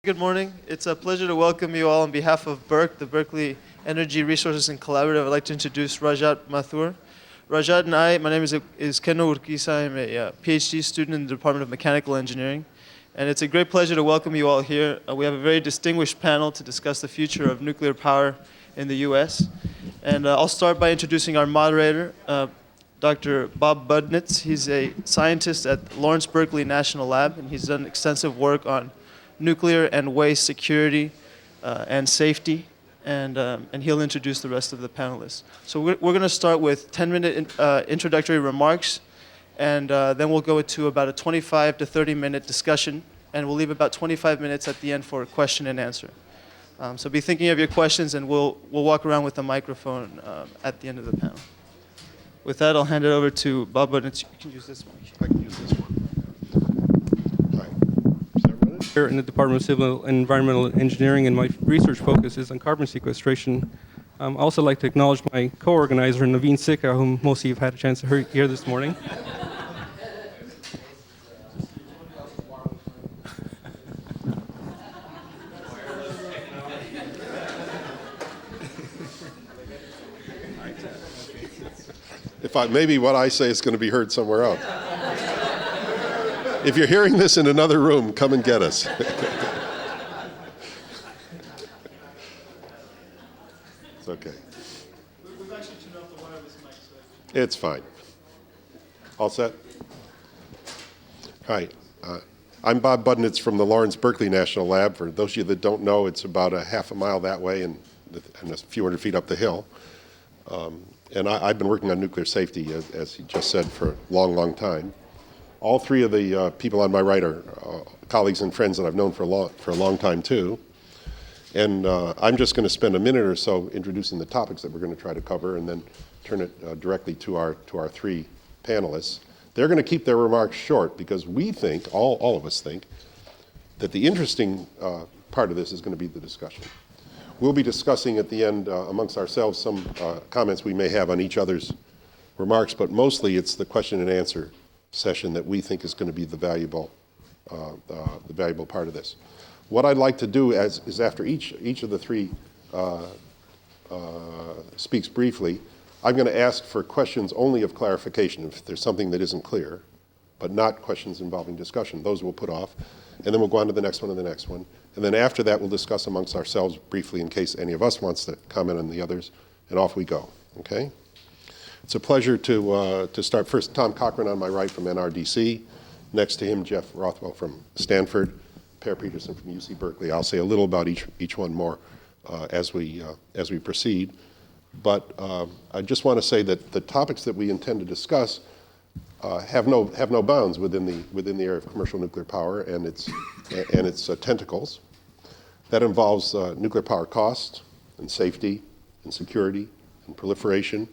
Good morning. It's a pleasure to welcome you all on behalf of the Berkeley Energy Resources and Collaborative. I'd like to introduce Rajat Mathur. Rajat and my name is Kenno Urkisa. I'm a PhD student in the Department of Mechanical Engineering. And it's a great pleasure to welcome you all here. We have a very distinguished panel to discuss the future of nuclear power in the US. And I'll start by introducing our moderator, Dr. Bob Budnitz. He's a scientist at Lawrence Berkeley National Lab, and he's done extensive work on nuclear and waste security and safety, and he'll introduce the rest of the panelists. So we're going to start with 10-minute introductory remarks, and then we'll go to about a 25 to 30-minute discussion, and we'll leave about 25 minutes at the end for question and answer. So be thinking of your questions, and we'll walk around with the microphone at the end of the panel. With that, I'll hand it over to Bob Budnitz. You can use this one. I can use this one. Here in the Department of Civil and Environmental Engineering, and my research focus is on carbon sequestration. I also like to acknowledge my co-organizer, Naveen Sikka, whom most of you have had a chance to hear this morning. Maybe what I say is going to be heard somewhere else. If you're hearing this in another room, come and get us. It's okay. We've actually turned off the wireless mic. It's fine. All set? Hi. I'm Bob Budnitz from the Lawrence Berkeley National Lab. For those of you that don't know, it's about a half a mile that way and a few hundred feet up the hill. And I've been working on nuclear safety, as he just said, for a long, long time. All three of the people on my right are colleagues and friends that I've known for a long time, too. And I'm just going to spend a minute or so introducing the topics that we're going to try to cover and then turn it directly to our three panelists. They're going to keep their remarks short because we think, all of us think, that the interesting part of this is going to be the discussion. We'll be discussing at the end amongst ourselves some comments we may have on each other's remarks, but mostly it's the question and answer session that we think is going to be the valuable part of this. What I'd like to do is after each of the three speaks briefly, I'm going to ask for questions only of clarification if there's something that isn't clear, but not questions involving discussion. Those we'll put off, and then we'll go on to the next one and the next one. And then after that, we'll discuss amongst ourselves briefly in case any of us wants to comment on the others, and off we go, okay? It's a pleasure to start first. Tom Cochran on my right from NRDC. Next to him, Jeff Rothwell from Stanford. Per Peterson from UC Berkeley. I'll say a little about each one more as we proceed. But I just want to say that the topics that we intend to discuss have no bounds within the area of commercial nuclear power and its tentacles. That involves nuclear power cost and safety and security and proliferation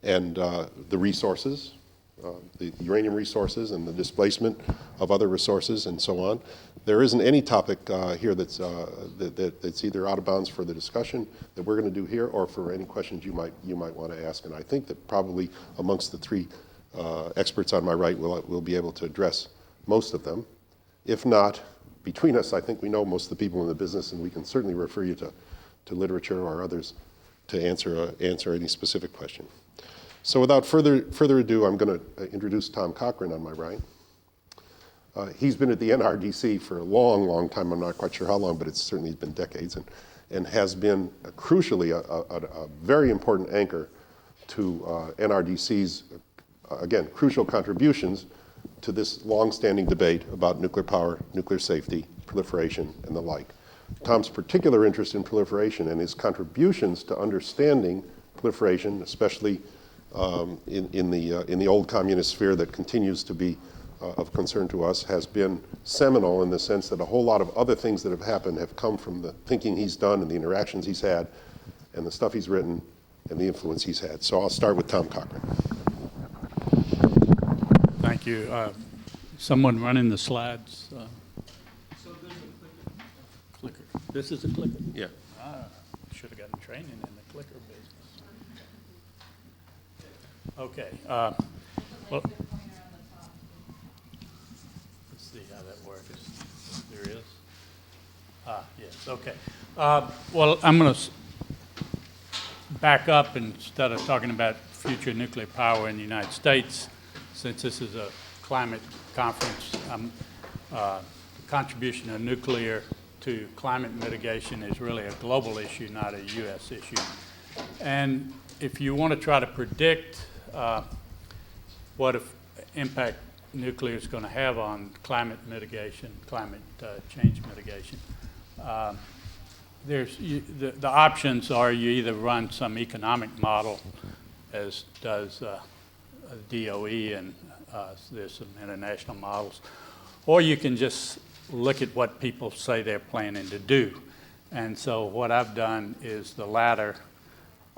and the resources, the uranium resources and the displacement of other resources and so on. There isn't any topic here that's either out of bounds for the discussion that we're going to do here or for any questions you might want to ask. And I think that probably amongst the three experts on my right, we'll be able to address most of them. If not, between us, I think we know most of the people in the business, and we can certainly refer you to literature or others to answer any specific question. So without further ado, I'm going to introduce Tom Cochran on my right. He's been at the NRDC for a long, long time. I'm not quite sure how long, but it's certainly been decades, and has been crucially a very important anchor to NRDC's, again, crucial contributions to this long-standing debate about nuclear power, nuclear safety, proliferation, and the like. Tom's particular interest in proliferation and his contributions to understanding proliferation, especially in the old communist sphere that continues to be of concern to us, has been seminal in the sense that a whole lot of other things that have happened have come from the thinking he's done and the interactions he's had and the stuff he's written and the influence he's had. So I'll start with Tom Cochran. Thank you. Someone running the slides. So there's a Clicker. This is a clicker? Yeah. Should have gotten training in the clicker business. Okay. Well, let's see how that works. There is. Yes, okay. Well, I'm going to back up instead of talking about future nuclear power in the United States, since this is a climate conference. The contribution of nuclear to climate mitigation is really a global issue, not a U.S. issue. And if you want to try to predict what impact nuclear is going to have on climate mitigation, climate change mitigation, the options are you either run some economic model, as does DOE, and there's some international models, or you can just look at what people say they're planning to do. And so what I've done is the latter.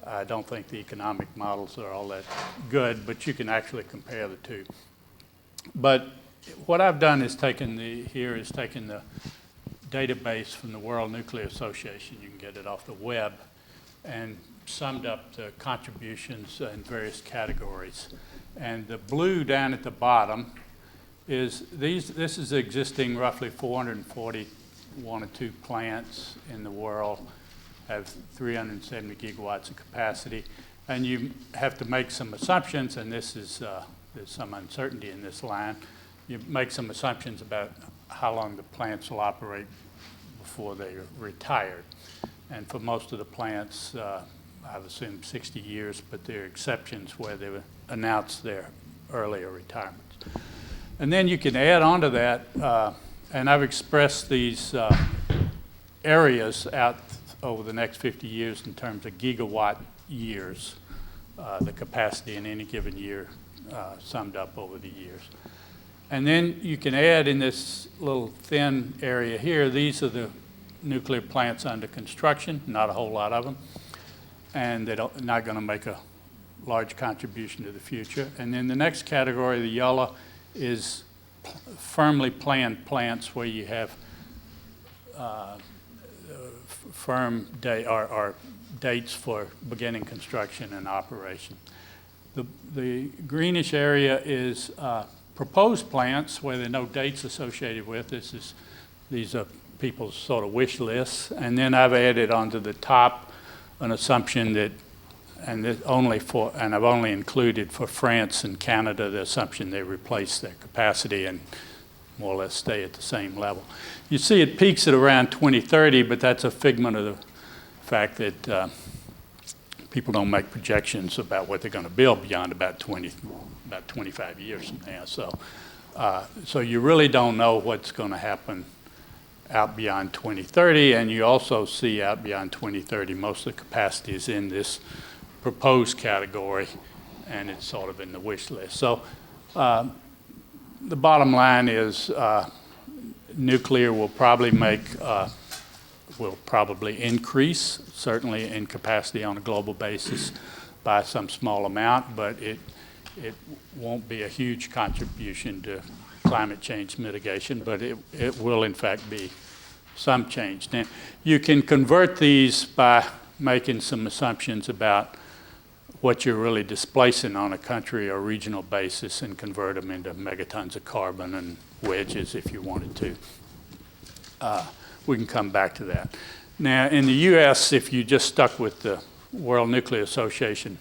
I don't think the economic models are all that good, but you can actually compare the two. But what I've done is taken the database from the World Nuclear Association, you can get it off the web, and summed up the contributions in various categories. And the blue down at the bottom is this is existing roughly 441 or 2 plants in the world, have 370 gigawatts of capacity. And you have to make some assumptions, and this is, there's some uncertainty in this line. You make some assumptions about how long the plants will operate before they're retired. And for most of the plants, I've assumed 60 years, but there are exceptions where they announce their earlier retirements. And then you can add on to that, and I've expressed these areas out over the next 50 years in terms of gigawatt years, the capacity in any given year summed up over the years. And then you can add in this little thin area here, these are the nuclear plants under construction, not a whole lot of them, and they're not going to make a large contribution to the future. And then the next category, the yellow, is firmly planned plants where you have firm date or dates for beginning construction and operation. The greenish area is proposed plants where there are no dates associated with. These are people's sort of wish lists. And then I've added onto the top an assumption that, and I've only included for France and Canada the assumption they replace their capacity and more or less stay at the same level. You see it peaks at around 2030, but that's a figment of the fact that people don't make projections about what they're going to build beyond about 25 years from now. So you really don't know what's going to happen out beyond 2030, and you also see out beyond 2030 most of the capacity is in this proposed category, and it's sort of in the wish list. So the bottom line is nuclear will probably increase, certainly in capacity on a global basis by some small amount, but it won't be a huge contribution to climate change mitigation, but it will in fact be some change. Now, you can convert these by making some assumptions about what you're really displacing on a country or regional basis and convert them into megatons of carbon and wedges if you wanted to. We can come back to that. Now, in the U.S., if you just stuck with the World Nuclear Association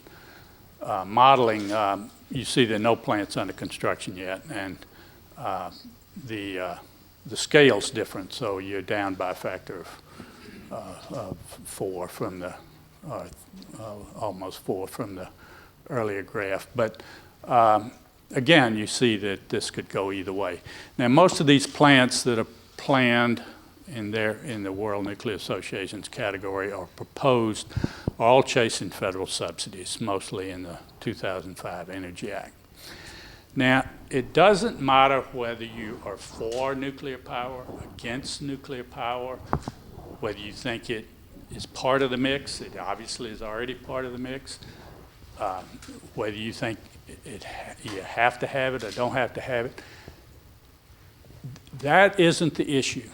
modeling, you see there are no plants under construction yet, and the scale's different, so you're down by a factor of 4 from the almost 4 from the earlier graph. But again, you see that this could go either way. Now, most of these plants that are planned in the World Nuclear Association's category or proposed are all chasing federal subsidies, mostly in the 2005 Energy Act. Now, it doesn't matter whether you are for nuclear power, against nuclear power, whether you think it is part of the mix. It obviously is already part of the mix. Whether you think you have to have it or don't have to have it, that isn't the issue.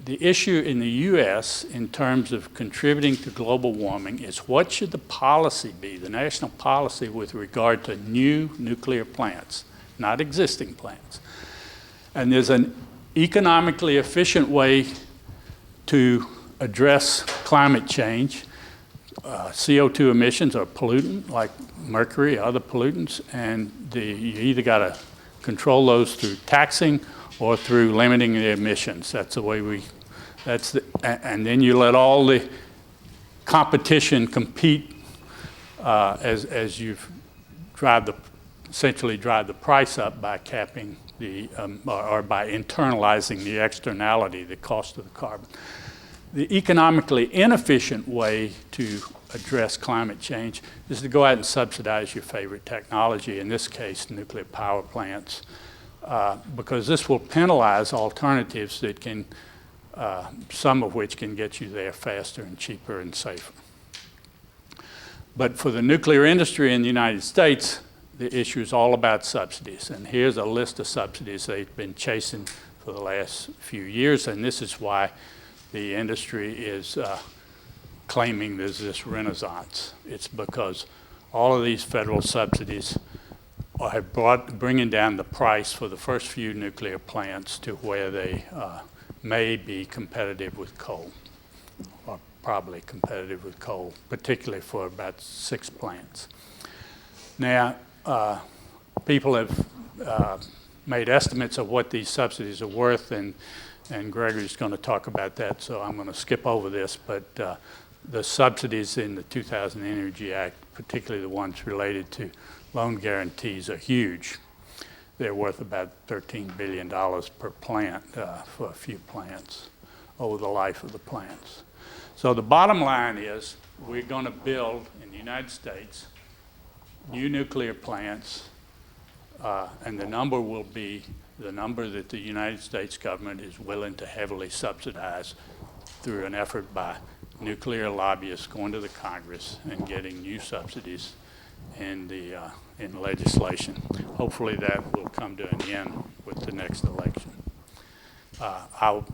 The issue in the U.S. in terms of contributing to global warming is what should the policy be, the national policy with regard to new nuclear plants, not existing plants. And there's an economically efficient way to address climate change, CO2 emissions are pollutant like mercury, other pollutants, and you either got to control those through taxing or through limiting the emissions. That's the way and then you let all the competition compete as you essentially drive the price up by capping or by internalizing the externality, the cost of the carbon. The economically inefficient way to address climate change is to go out and subsidize your favorite technology, in this case, nuclear power plants, because this will penalize alternatives that can, some of which can get you there faster and cheaper and safer. But for the nuclear industry in the United States, the issue is all about subsidies. And here's a list of subsidies they've been chasing for the last few years, and this is why the industry is claiming there's this renaissance. It's because all of these federal subsidies are bringing down the price for the first few nuclear plants to where they may be competitive with coal, or probably competitive with coal, particularly for about 6 plants. Now, people have made estimates of what these subsidies are worth, and Gregory's going to talk about that, so I'm going to skip over this. But the subsidies in the 2000 Energy Act, particularly the ones related to loan guarantees, are huge. They're worth about $13 billion per plant for a few plants over the life of the plants. So the bottom line is we're going to build in the United States new nuclear plants, and the number will be the number that the United States government is willing to heavily subsidize through an effort by nuclear lobbyists going to the Congress and getting new subsidies in legislation. Hopefully that will come to an end with the next election. I'll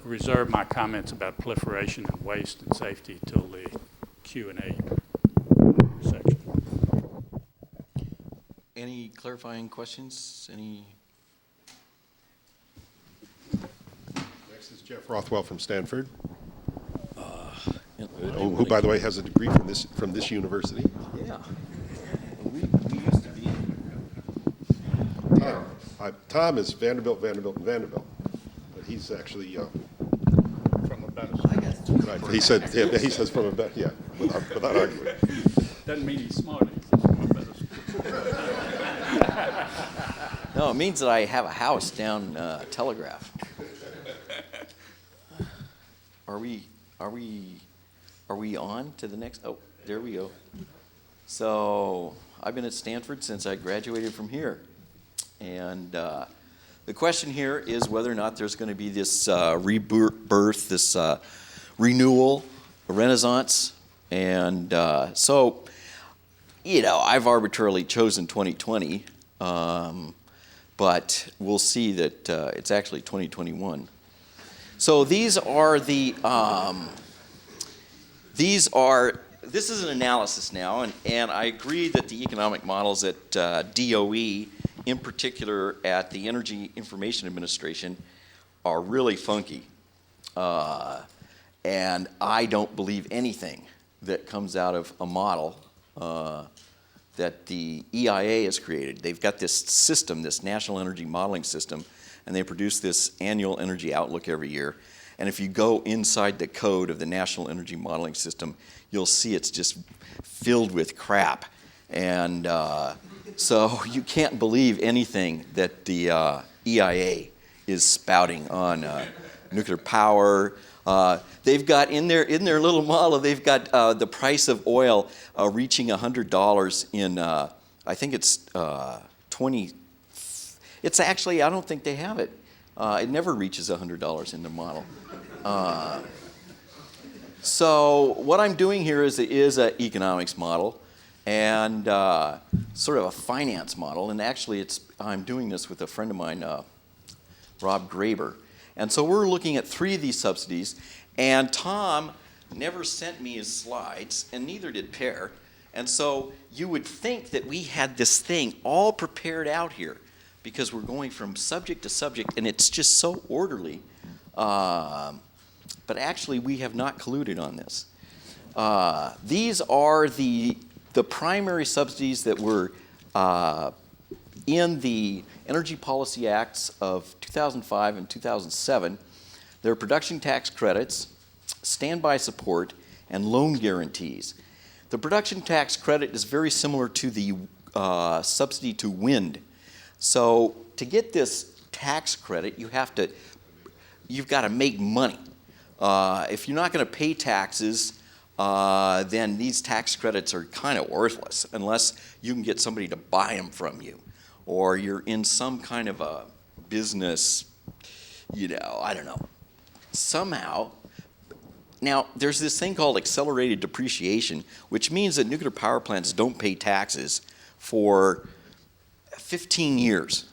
reserve my comments about proliferation and waste and safety till the Q&A section. Any clarifying questions? Next is Jeff Rothwell from Stanford, who, by the way, has a degree from this university. Yeah. We used to be. Tom is Vanderbilt, and Vanderbilt, but he's actually From a better school. right. He says from a better, yeah, without arguing. Doesn't mean he's smart. He's from a better school. No, it means that I have a house down Telegraph. Are we on to the next? Oh, there we go. So I've been at Stanford since I graduated from here. And the question here is whether or not there's going to be this rebirth, this renewal, a renaissance. And so, I've arbitrarily chosen 2020, but we'll see that it's actually 2021. So this is an analysis now, and I agree that the economic models at DOE, in particular at the Energy Information Administration, are really funky. And I don't believe anything that comes out of a model that the EIA has created. They've got this system, this National Energy Modeling System, and they produce this annual energy outlook every year. And if you go inside the code of the National Energy Modeling System, you'll see it's just filled with crap. And so you can't believe anything that the EIA is spouting on nuclear power. They've got in their little model, they've got the price of oil reaching $100 in, I think it's 20. It's actually, I don't think they have it. It never reaches $100 in the model. So what I'm doing here is an economics model and sort of a finance model. And actually, I'm doing this with a friend of mine, Rob Graber. And so we're looking at 3 of these subsidies. And Tom never sent me his slides, and neither did Per. And so you would think that we had this thing all prepared out here, because we're going from subject to subject, and it's just so orderly. but actually we have not colluded on this. These are the primary subsidies that were in the Energy Policy Acts of 2005 and 2007. They're production tax credits, standby support, and loan guarantees. The production tax credit is very similar to the subsidy to wind. So to get this tax credit, you've got to make money. If you're not going to pay taxes, then these tax credits are kind of worthless unless you can get somebody to buy them from you, or you're in some kind of a business, I don't know, somehow. Now, there's this thing called accelerated depreciation, which means that nuclear power plants don't pay taxes for 15 years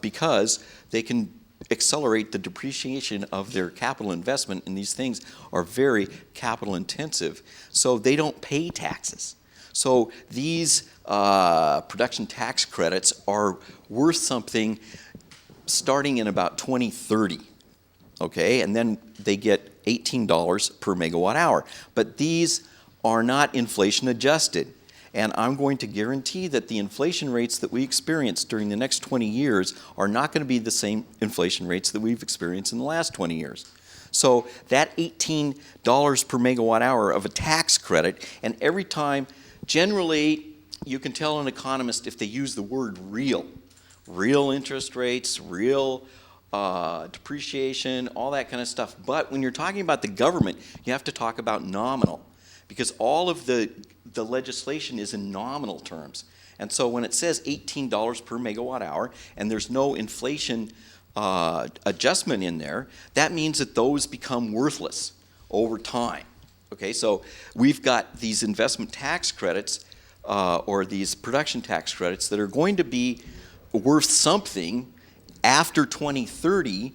because they can accelerate the depreciation of their capital investment, and these things are very capital intensive, so they don't pay taxes. So these production tax credits are worth something starting in about 2030, okay? And then they get $18 per megawatt hour. But these are not inflation adjusted. And I'm going to guarantee that the inflation rates that we experience during the next 20 years are not going to be the same inflation rates that we've experienced in the last 20 years. So that $18 per megawatt hour of a tax credit, and every time, generally, you can tell an economist if they use the word real interest rates, real depreciation, all that kind of stuff. But when you're talking about the government, you have to talk about nominal, because all of the legislation is in nominal terms. And so when it says $18 per megawatt hour and there's no inflation adjustment in there, that means that those become worthless over time. Okay, so we've got these investment tax credits or these production tax credits that are going to be worth something after 2030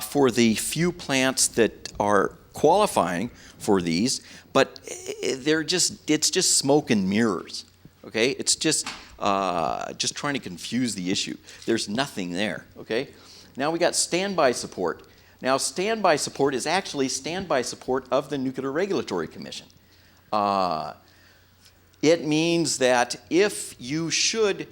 for the few plants that are qualifying for these, but it's just smoke and mirrors. Okay, it's just trying to confuse the issue. There's nothing there. Okay, now we got standby support. Now standby support is actually standby support of the Nuclear Regulatory Commission. It means that if you should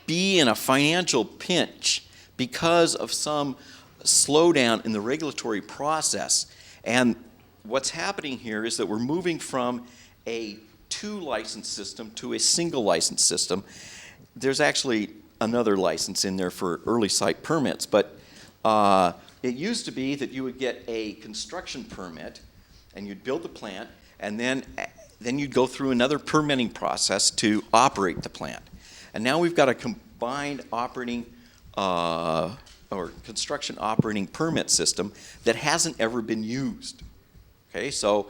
be in a financial pinch because of some slowdown in the regulatory process, and what's happening here is that we're moving from a 2-license system to a single license system. There's actually another license in there for early site permits, but it used to be that you would get a construction permit and you'd build the plant, and then you'd go through another permitting process to operate the plant. And now we've got a combined operating or construction operating permit system that hasn't ever been used. Okay, so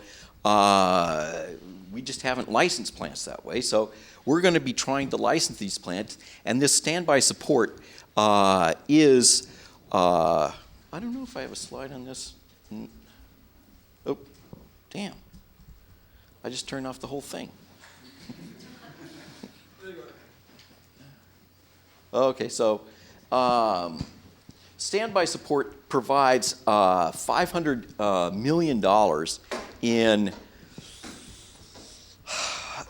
we just haven't licensed plants that way. So we're going to be trying to license these plants, and this standby support is, I don't know if I have a slide on this. Oh, damn. I just turned off the whole thing. Okay, so standby support provides $500 million in,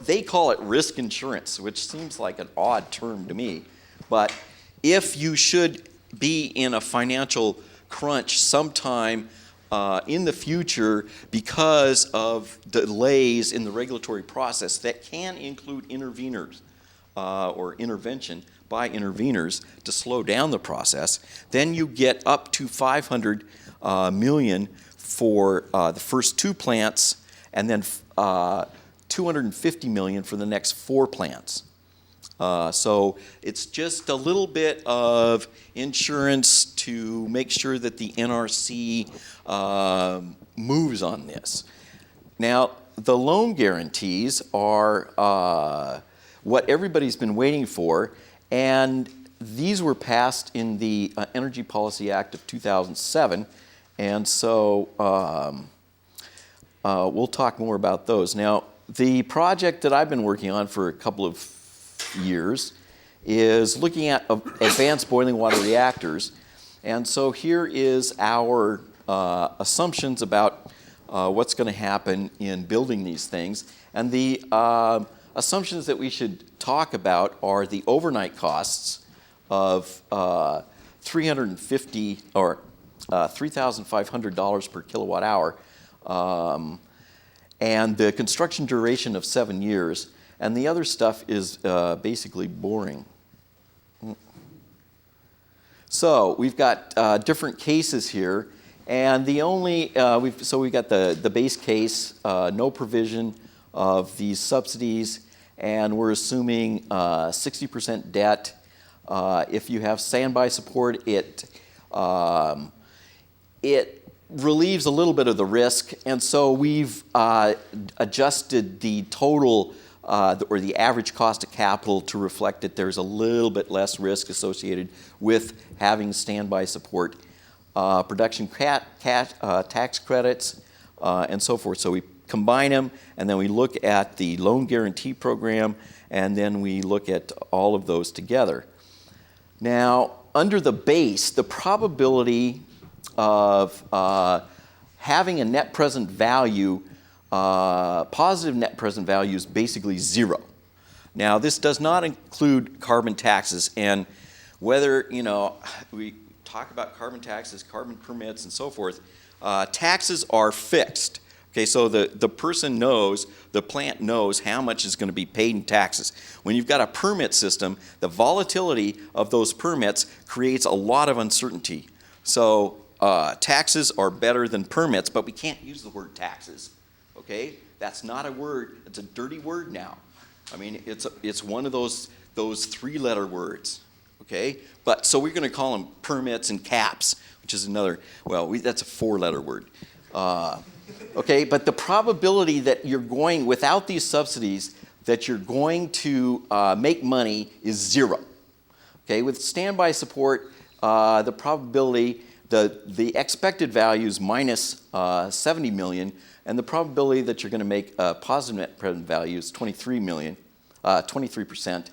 they call it risk insurance, which seems like an odd term to me. But if you should be in a financial crunch sometime in the future because of delays in the regulatory process that can include interveners or intervention by interveners to slow down the process, then you get up to $500 million for the first 2 plants, and then $250 million for the next 4 plants. So it's just a little bit of insurance to make sure that the NRC moves on this. Now, the loan guarantees are what everybody's been waiting for, and these were passed in the Energy Policy Act of 2007, and so we'll talk more about those. Now, the project that I've been working on for a couple of years is looking at advanced boiling water reactors, and so here is our assumptions about what's going to happen in building these things. And the assumptions that we should talk about are the overnight costs of $350 or $3,500 per kilowatt hour, and the construction duration of 7 years. And the other stuff is basically boring. So we've got different cases here, and the only we've got the base case, no provision of these subsidies, and we're assuming 60% debt. If you have standby support, it relieves a little bit of the risk, and so we've adjusted the total or the average cost of capital to reflect that there's a little bit less risk associated with having standby support, production tax credits, and so forth. So we combine them, and then we look at the loan guarantee program, and then we look at all of those together. Now, under the base, the probability of having a net present value, positive net present value, is basically zero. Now, this does not include carbon taxes, and whether, we talk about carbon taxes, carbon permits, and so forth, taxes are fixed. Okay, so the person knows, the plant knows how much is going to be paid in taxes. When you've got a permit system, the volatility of those permits creates a lot of uncertainty. So taxes are better than permits, but we can't use the word taxes. Okay, that's not a word. It's a dirty word now. I mean, it's one of those 3-letter words. Okay, but so we're going to call them permits and caps, which is another. Well, that's a 4-letter word. Okay, but the probability that you're going, without these subsidies, that you're going to make money is zero. Okay, with standby support, the probability, the expected value is minus 70 million, and the probability that you're going to make a positive net present value is 23%,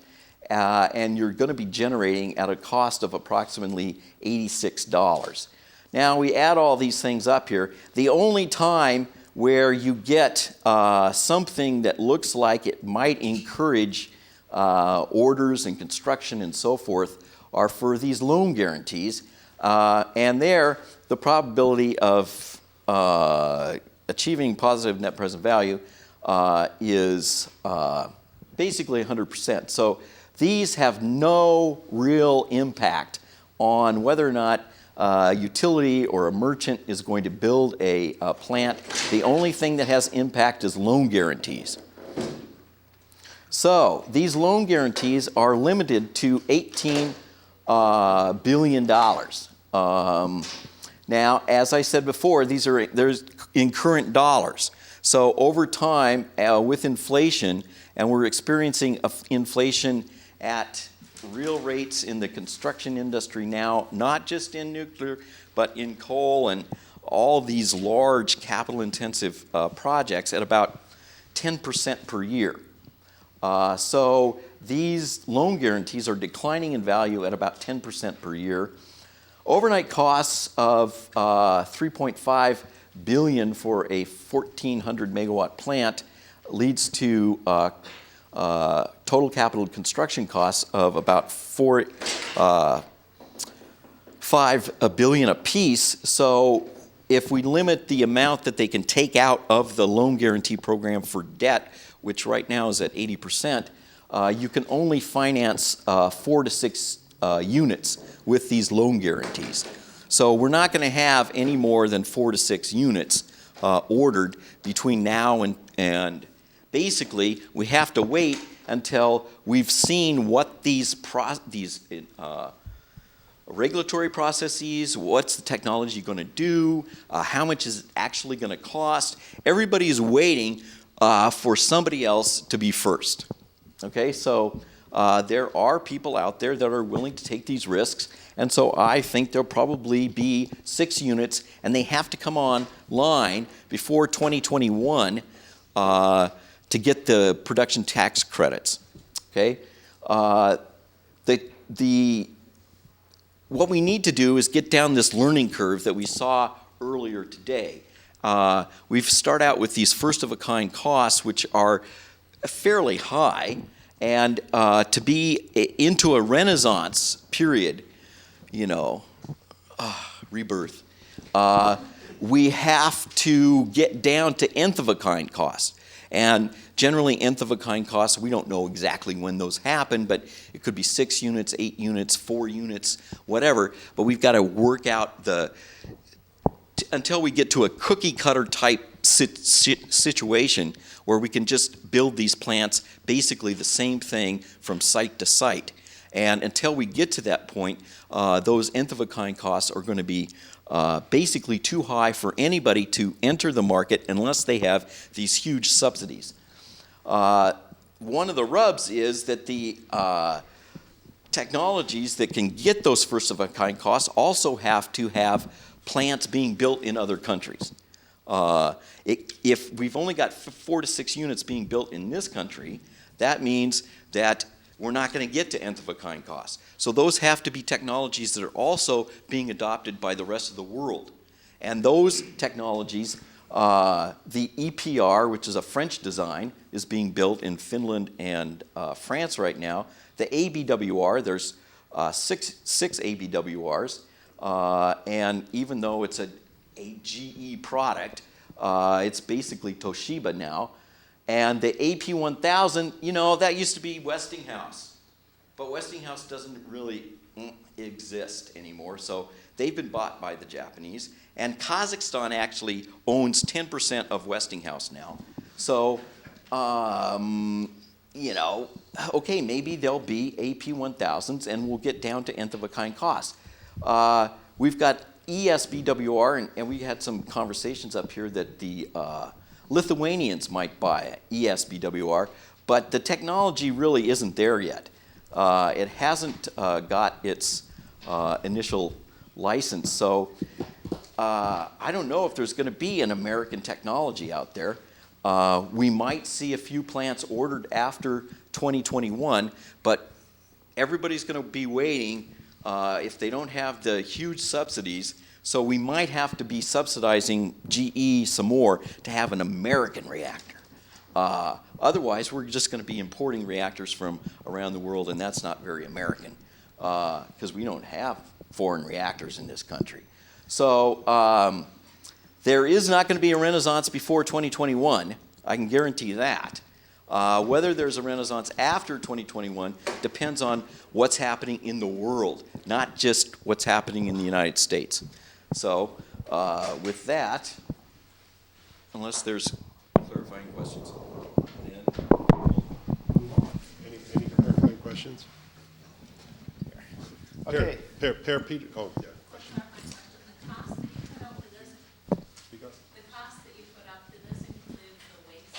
and you're going to be generating at a cost of approximately $86. Now, we add all these things up here. The only time where you get something that looks like it might encourage orders and construction and so forth are for these loan guarantees. And there, the probability of achieving positive net present value is basically 100%. So these have no real impact on whether or not utility or a merchant is going to build a plant. The only thing that has impact is loan guarantees. So these loan guarantees are limited to $18 billion. Now, as I said before, there's in current dollars. So over time, with inflation, and we're experiencing inflation at real rates in the construction industry now, not just in nuclear, but in coal and all these large capital-intensive projects at about 10% per year. So these loan guarantees are declining in value at about 10% per year. Overnight costs of $3.5 billion for a 1,400 megawatt plant leads to total capital construction costs of about $5 billion apiece. So if we limit the amount that they can take out of the loan guarantee program for debt, which right now is at 80%, you can only finance 4 to 6 units with these loan guarantees. So we're not going to have any more than 4 to 6 units ordered between now and basically we have to wait until we've seen what these regulatory processes, what's the technology going to do, how much is it actually going to cost. Everybody is waiting for somebody else to be first. Okay, so there are people out there that are willing to take these risks, and so I think there'll probably be 6 units, and they have to come online before 2021 to get the production tax credits. Okay, what we need to do is get down this learning curve that we saw earlier today. We've started out with these first-of-a-kind costs, which are fairly high, and to be into a renaissance period, you know, rebirth, we have to get down to nth-of-a-kind costs. And generally, nth-of-a-kind costs, we don't know exactly when those happen, but it could be 6 units, 8 units, 4 units, whatever. But we've got to work out until we get to a cookie-cutter type situation where we can just build these plants basically the same thing from site to site. And until we get to that point, those nth-of-a-kind costs are going to be basically too high for anybody to enter the market unless they have these huge subsidies. One of the rubs is that the technologies that can get those first-of-a-kind costs also have to have plants being built in other countries. If we've only got 4 to 6 units being built in this country, that means that we're not going to get to nth-of-a-kind costs. So those have to be technologies that are also being adopted by the rest of the world. And those technologies, the EPR, which is a French design, is being built in Finland and France right now. The ABWR, there's six ABWRs, and even though it's a GE product, it's basically Toshiba now. And the AP1000, you know, that used to be Westinghouse. But Westinghouse doesn't really exist anymore, so they've been bought by the Japanese. And Kazakhstan actually owns 10% of Westinghouse now. So, you know, okay, maybe there'll be AP1000s and we'll get down to nth-of-a-kind costs. We've got ESBWR, and we had some conversations up here that the Lithuanians might buy ESBWR, but the technology really isn't there yet. It hasn't got its initial license, so I don't know if there's going to be an American technology out there. We might see a few plants ordered after 2021, but everybody's going to be waiting if they don't have the huge subsidies. So we might have to be subsidizing GE some more to have an American reactor. Otherwise, we're just going to be importing reactors from around the world, and that's not very American because we don't have foreign reactors in this country. So there is not going to be a renaissance before 2021. I can guarantee that. Whether there's a renaissance after 2021 depends on what's happening in the world, not just what's happening in the United States. So with that, unless there's clarifying questions. Any clarifying questions? Okay. Per Peter, oh, yeah. The cost that you put up for this, Speak up. the cost that you put up, did this include the waste?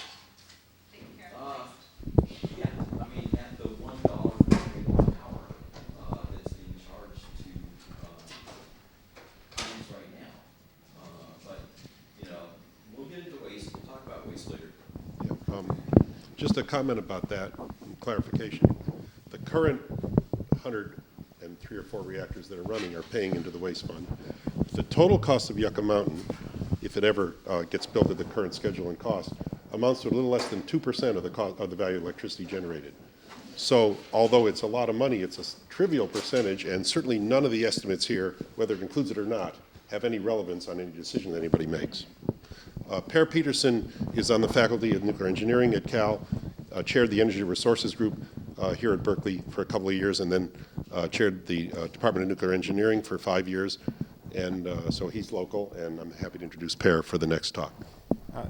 Taking care of the waste? Yeah, I mean, at the $1 per megawatt hour that's being charged to plants right now. But, you know, we'll get into waste. We'll talk about waste later. Yeah, just a comment about that, clarification. The current 103 or 4 reactors that are running are paying into the waste fund. The total cost of Yucca Mountain, if it ever gets built at the current schedule and cost, amounts to a little less than 2% of the cost of the value of electricity generated. So although it's a lot of money, it's a trivial percentage, and certainly none of the estimates here, whether it includes it or not, have any relevance on any decision that anybody makes. Per Peterson is on the faculty of nuclear engineering at Cal, chaired the Energy Resources Group here at Berkeley for a couple of years, and then chaired the Department of Nuclear Engineering for 5 years. And so he's local, and I'm happy to introduce Per for the next talk.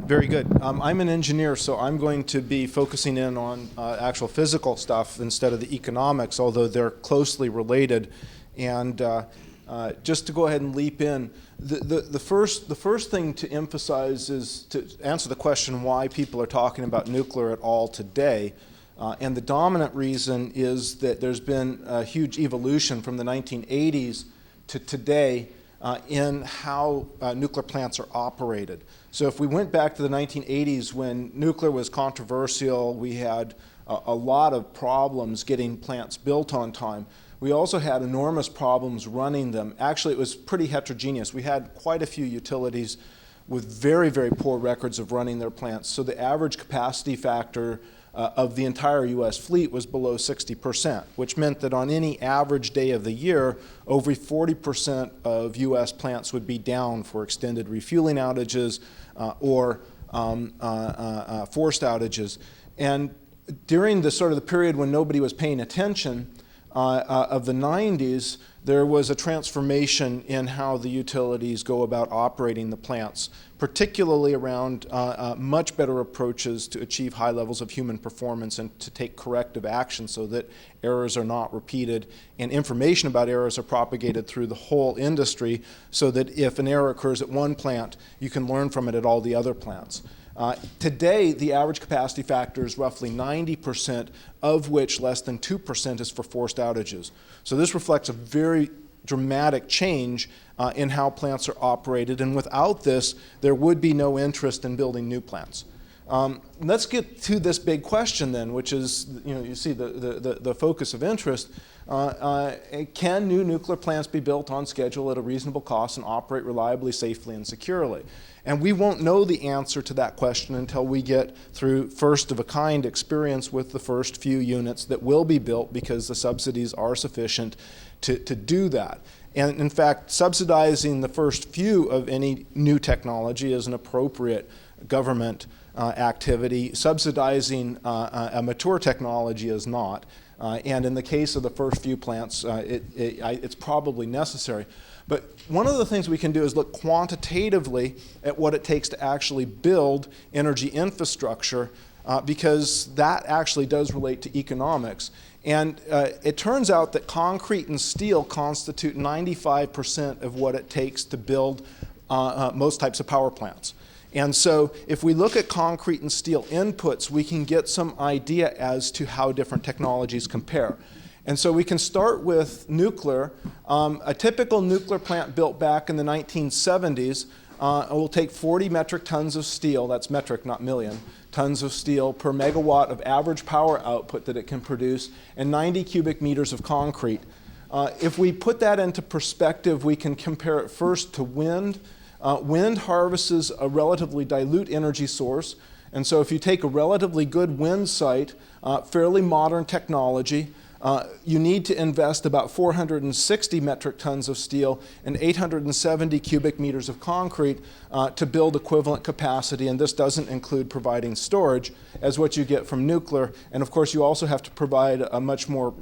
Very good. I'm an engineer, so I'm going to be focusing in on actual physical stuff instead of the economics, although they're closely related. And just to go ahead and leap in, the first thing to emphasize is to answer the question why people are talking about nuclear at all today. And the dominant reason is that there's been a huge evolution from the 1980s to today in how nuclear plants are operated. So if we went back to the 1980s when nuclear was controversial, we had a lot of problems getting plants built on time. We also had enormous problems running them. Actually, it was pretty heterogeneous. We had quite a few utilities with very, very poor records of running their plants. So the average capacity factor of the entire U.S. fleet was below 60%, which meant that on any average day of the year, over 40% of U.S. plants would be down for extended refueling outages or forced outages. And during the sort of the period when nobody was paying attention of the 90s, there was a transformation in how the utilities go about operating the plants, particularly around much better approaches to achieve high levels of human performance and to take corrective action so that errors are not repeated, and information about errors are propagated through the whole industry so that if an error occurs at one plant, you can learn from it at all the other plants. Today, the average capacity factor is roughly 90%, of which less than 2% is for forced outages. So this reflects a very dramatic change in how plants are operated, and without this, there would be no interest in building new plants. Let's get to this big question then, which is, you see the focus of interest. Can new nuclear plants be built on schedule at a reasonable cost and operate reliably, safely, and securely? And we won't know the answer to that question until we get through first-of-a-kind experience with the first few units that will be built, because the subsidies are sufficient to do that. And in fact, subsidizing the first few of any new technology is an appropriate government activity. Subsidizing a mature technology is not. And in the case of the first few plants, it's probably necessary. But one of the things we can do is look quantitatively at what it takes to actually build energy infrastructure, because that actually does relate to economics. And it turns out that concrete and steel constitute 95% of what it takes to build most types of power plants. And so if we look at concrete and steel inputs, we can get some idea as to how different technologies compare. And so we can start with nuclear. A typical nuclear plant built back in the 1970s will take 40 metric tons of steel, that's metric, not million, tons of steel per megawatt of average power output that it can produce, and 90 cubic meters of concrete. If we put that into perspective, we can compare it first to wind. Wind harvests a relatively dilute energy source, and so if you take a relatively good wind site, fairly modern technology, you need to invest about 460 metric tons of steel and 870 cubic meters of concrete to build equivalent capacity, and this doesn't include providing storage as what you get from nuclear. And of course, you also have to provide a much more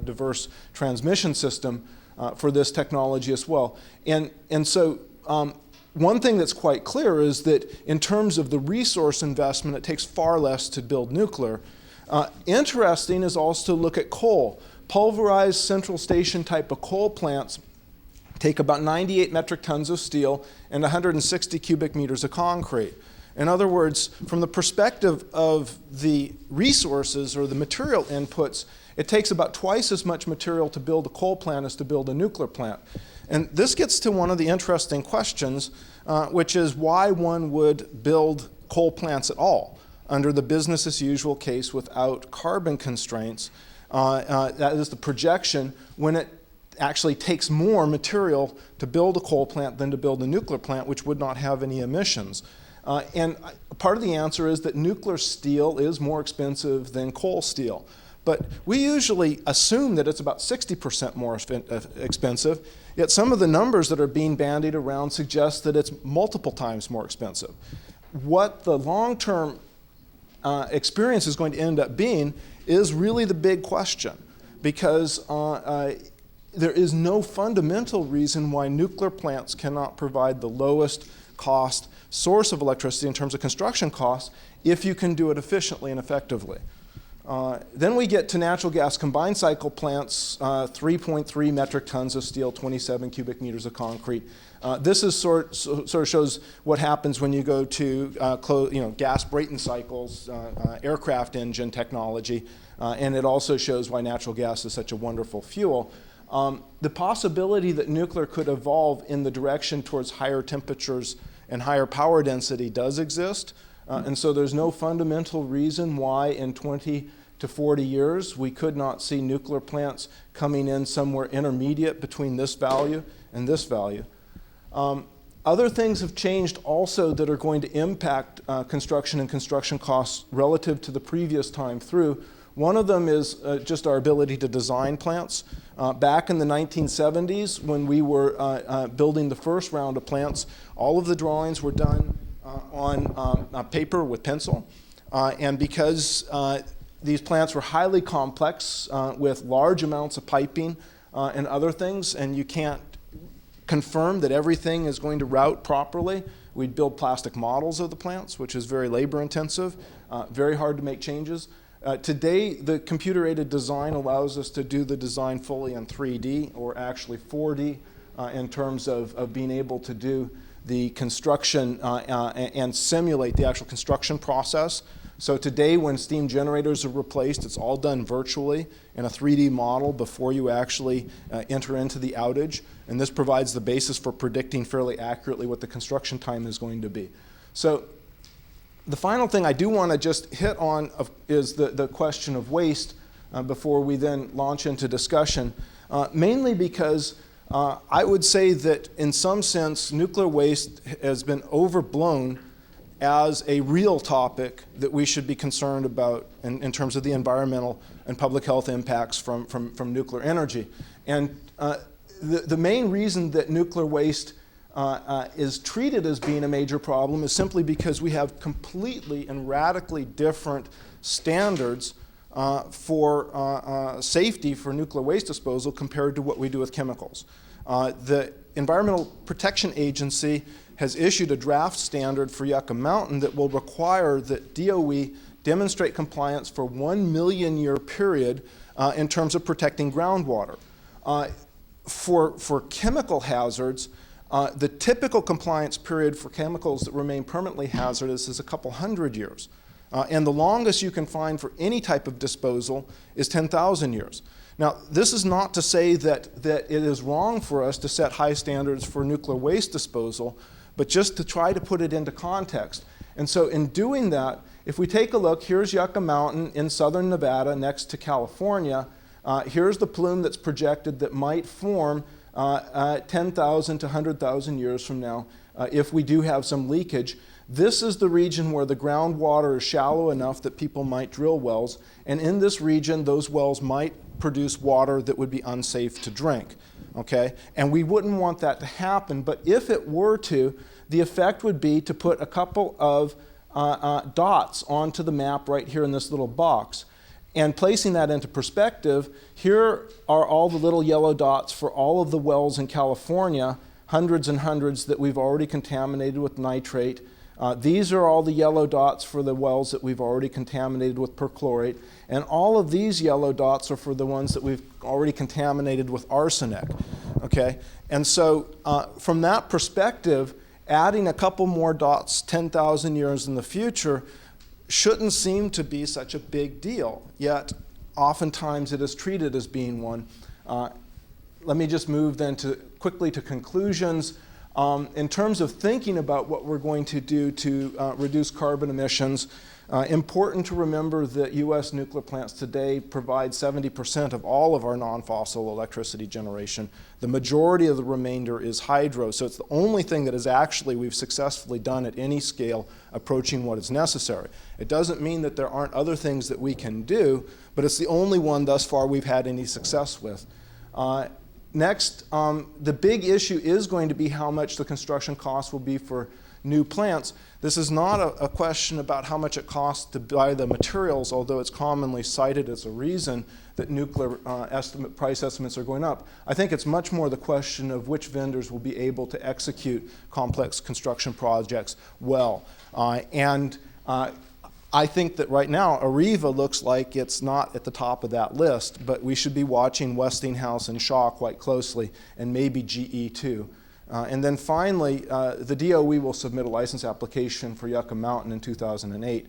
diverse transmission system for this technology as well. And so one thing that's quite clear is that in terms of the resource investment, it takes far less to build nuclear. Interesting is also to look at coal. Pulverized central station type of coal plants take about 98 metric tons of steel and 160 cubic meters of concrete. In other words, from the perspective of the resources or the material inputs, it takes about twice as much material to build a coal plant as to build a nuclear plant. And this gets to one of the interesting questions, which is why one would build coal plants at all under the business as usual case without carbon constraints. That is the projection when it actually takes more material to build a coal plant than to build a nuclear plant, which would not have any emissions. And part of the answer is that nuclear steel is more expensive than coal steel. But we usually assume that it's about 60% more expensive, yet some of the numbers that are being bandied around suggest that it's multiple times more expensive. What the long-term experience is going to end up being is really the big question, because there is no fundamental reason why nuclear plants cannot provide the lowest cost source of electricity in terms of construction costs if you can do it efficiently and effectively. Then we get to natural gas combined cycle plants, 3.3 metric tons of steel, 27 cubic meters of concrete. This is sort of shows what happens when you go to gas Brayton cycles, aircraft engine technology, and it also shows why natural gas is such a wonderful fuel. The possibility that nuclear could evolve in the direction towards higher temperatures and higher power density does exist. And so there's no fundamental reason why in 20 to 40 years we could not see nuclear plants coming in somewhere intermediate between this value and this value. Other things have changed also that are going to impact construction and construction costs relative to the previous time through. One of them is just our ability to design plants. Back in the 1970s, when we were building the first round of plants, all of the drawings were done on paper with pencil. And because these plants were highly complex with large amounts of piping and other things, and you can't confirm that everything is going to route properly, we'd build plastic models of the plants, which is very labor intensive, very hard to make changes. Today, the computer-aided design allows us to do the design fully in 3D, or actually 4D, in terms of being able to do the construction and simulate the actual construction process. So today, when steam generators are replaced, it's all done virtually in a 3D model before you actually enter into the outage. And this provides the basis for predicting fairly accurately what the construction time is going to be. So the final thing I do want to just hit on is the question of waste before we then launch into discussion, mainly because I would say that in some sense nuclear waste has been overblown as a real topic that we should be concerned about in terms of the environmental and public health impacts from nuclear energy. And the main reason that nuclear waste is treated as being a major problem is simply because we have completely and radically different standards for safety for nuclear waste disposal compared to what we do with chemicals. The Environmental Protection Agency has issued a draft standard for Yucca Mountain that will require that DOE demonstrate compliance for 1 million year period in terms of protecting groundwater. For chemical hazards, the typical compliance period for chemicals that remain permanently hazardous is a couple hundred years. And the longest you can find for any type of disposal is 10,000 years. Now, this is not to say that it is wrong for us to set high standards for nuclear waste disposal, but just to try to put it into context. And so in doing that, if we take a look, here's Yucca Mountain in southern Nevada next to California. Here's the plume that's projected that might form 10,000 to 100,000 years from now if we do have some leakage. This is the region where the groundwater is shallow enough that people might drill wells. And in this region, those wells might produce water that would be unsafe to drink. Okay? And we wouldn't want that to happen. But if it were to, the effect would be to put a couple of dots onto the map right here in this little box. And placing that into perspective, here are all the little yellow dots for all of the wells in California, hundreds and hundreds that we've already contaminated with nitrate. These are all the yellow dots for the wells that we've already contaminated with perchlorate. And all of these yellow dots are for the ones that we've already contaminated with arsenic. Okay? And so from that perspective, adding a couple more dots 10,000 years in the future shouldn't seem to be such a big deal, yet oftentimes it is treated as being one. Let me just move then quickly to conclusions. In terms of thinking about what we're going to do to reduce carbon emissions, important to remember that U.S. nuclear plants today provide 70% of all of our non-fossil electricity generation. The majority of the remainder is hydro, so it's the only thing that is actually we've successfully done at any scale approaching what is necessary. It doesn't mean that there aren't other things that we can do, but it's the only one thus far we've had any success with. Next, the big issue is going to be how much the construction cost will be for new plants. This is not a question about how much it costs to buy the materials, although it's commonly cited as a reason that nuclear price estimates are going up. I think it's much more the question of which vendors will be able to execute complex construction projects well. I think that right now, Areva looks like it's not at the top of that list, but we should be watching Westinghouse and Shaw quite closely, and maybe GE too. And then finally, the DOE will submit a license application for Yucca Mountain in 2008.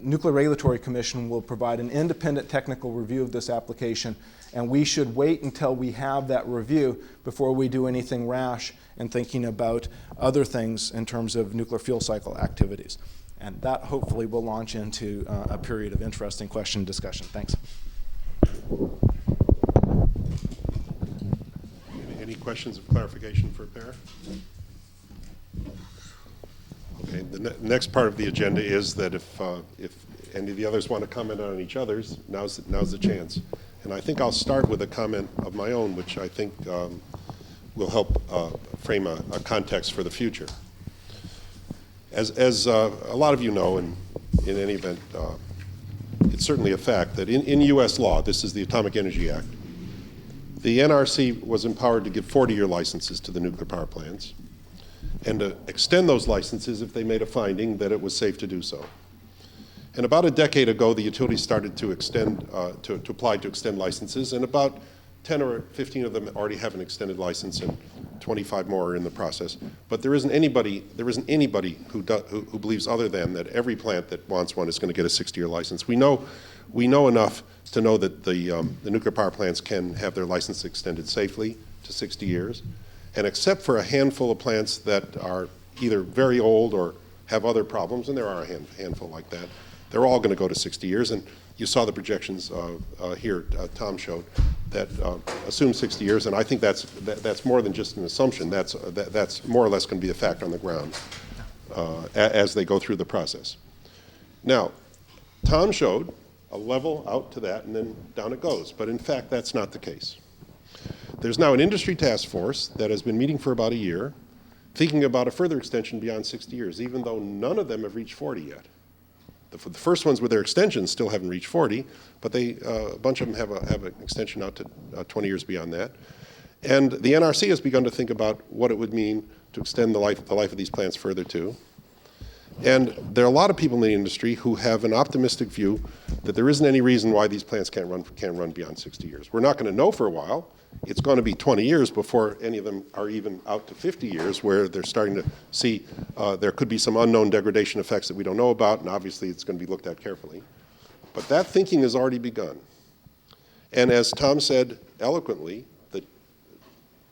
Nuclear Regulatory Commission will provide an independent technical review of this application, and we should wait until we have that review before we do anything rash in thinking about other things in terms of nuclear fuel cycle activities. And that hopefully will launch into a period of interesting question and discussion. Thanks. Any questions of clarification for Per? Okay, the next part of the agenda is that if any of the others want to comment on each other's, now's the chance. And I think I'll start with a comment of my own, which I think will help frame a context for the future. As a lot of you know, and in any event, it's certainly a fact that in U.S. law, this is the Atomic Energy Act, the NRC was empowered to give 40-year licenses to the nuclear power plants and to extend those licenses if they made a finding that it was safe to do so. And about a decade ago, the utilities started to extend, to apply to extend licenses, and about 10 or 15 of them already have an extended license, and 25 more are in the process. But there isn't anybody who believes other than that every plant that wants one is going to get a 60-year license. We know enough to know that the nuclear power plants can have their license extended safely to 60 years. And except for a handful of plants that are either very old or have other problems, and there are a handful like that, they're all going to go to 60 years. And you saw the projections here, Tom showed, that assume 60 years, and I think that's more than just an assumption. That's more or less going to be a fact on the ground as they go through the process. Now, Tom showed a level out to that, and then down it goes. But in fact, that's not the case. There's now an industry task force that has been meeting for about a year, thinking about a further extension beyond 60 years, even though none of them have reached 40 yet. The first ones with their extensions still haven't reached 40, but a bunch of them have an extension out to 20 years beyond that. And the NRC has begun to think about what it would mean to extend the life of these plants further too. And there are a lot of people in the industry who have an optimistic view that there isn't any reason why these plants can't run beyond 60 years. We're not going to know for a while. It's going to be 20 years before any of them are even out to 50 years, where they're starting to see there could be some unknown degradation effects that we don't know about, and obviously it's going to be looked at carefully. But that thinking has already begun. And as Tom said eloquently, that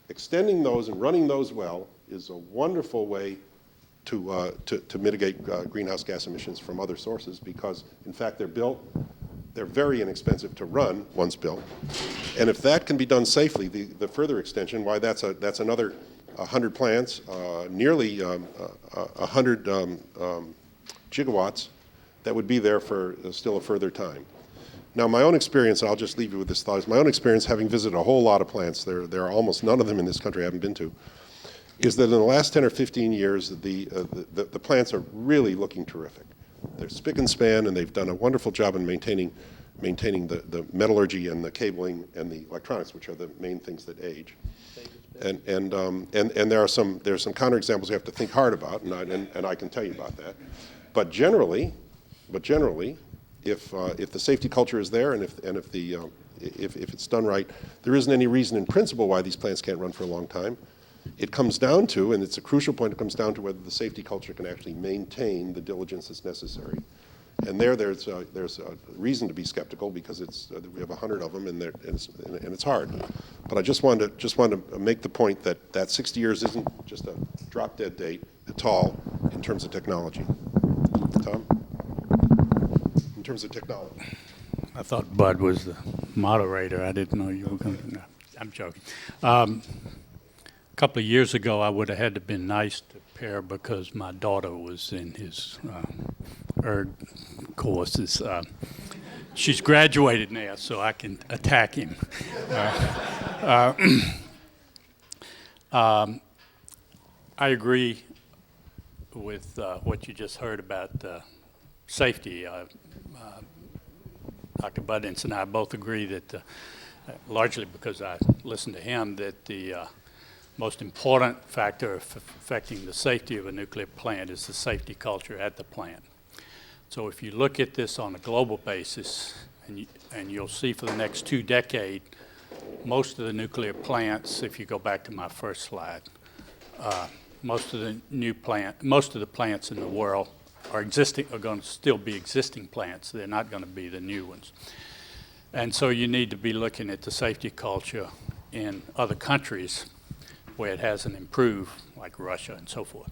extending those and running those well is a wonderful way to mitigate greenhouse gas emissions from other sources, because in fact they're very inexpensive to run once built. And if that can be done safely, the further extension, why that's another 100 plants, nearly 100 gigawatts that would be there for still a further time. Now, my own experience, and I'll just leave you with this thought, is my own experience, having visited a whole lot of plants, there are almost none of them in this country I haven't been to, is that in the last 10 or 15 years, the plants are really looking terrific. They're spick and span, and they've done a wonderful job in maintaining the metallurgy and the cabling and the electronics, which are the main things that age. And there's some counterexamples you have to think hard about, and I can tell you about that. But generally, if the safety culture is there, and if it's done right, there isn't any reason in principle why these plants can't run for a long time. It comes down to, and it's a crucial point, it comes down to whether the safety culture can actually maintain the diligence that's necessary. And there's a reason to be skeptical, because we have 100 of them, and it's hard. But I just wanted to make the point that 60 years isn't just a drop-dead date at all in terms of technology. Tom? In terms of technology. I thought Bud was the moderator. I didn't know you were going to. No, I'm joking. A couple of years ago, I would have had to been nice to Per, because my daughter was in his ERG courses. She's graduated now, so I can attack him. I agree with what you just heard about safety. Dr. Buddins and I both agree that, largely because I listened to him, that the most important factor affecting the safety of a nuclear plant is the safety culture at the plant. So if you look at this on a global basis, and you'll see for the next 2 decades, most of the nuclear plants, if you go back to my first slide, most of the plants in the world are going to still be existing plants. They're not going to be the new ones. And so you need to be looking at the safety culture in other countries where it hasn't improved, like Russia and so forth.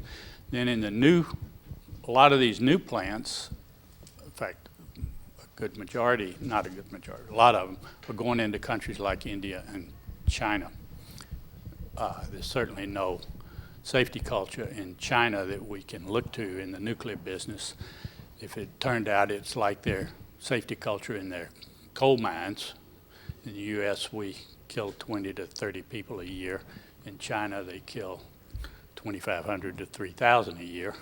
Then in a lot of these new plants, in fact, a lot of them are going into countries like India and China. There's certainly no safety culture in China that we can look to in the nuclear business. If it turned out it's like their safety culture in their coal mines. In the U.S., we kill 20 to 30 people a year. In China, they kill 2,500 to 3,000 a year.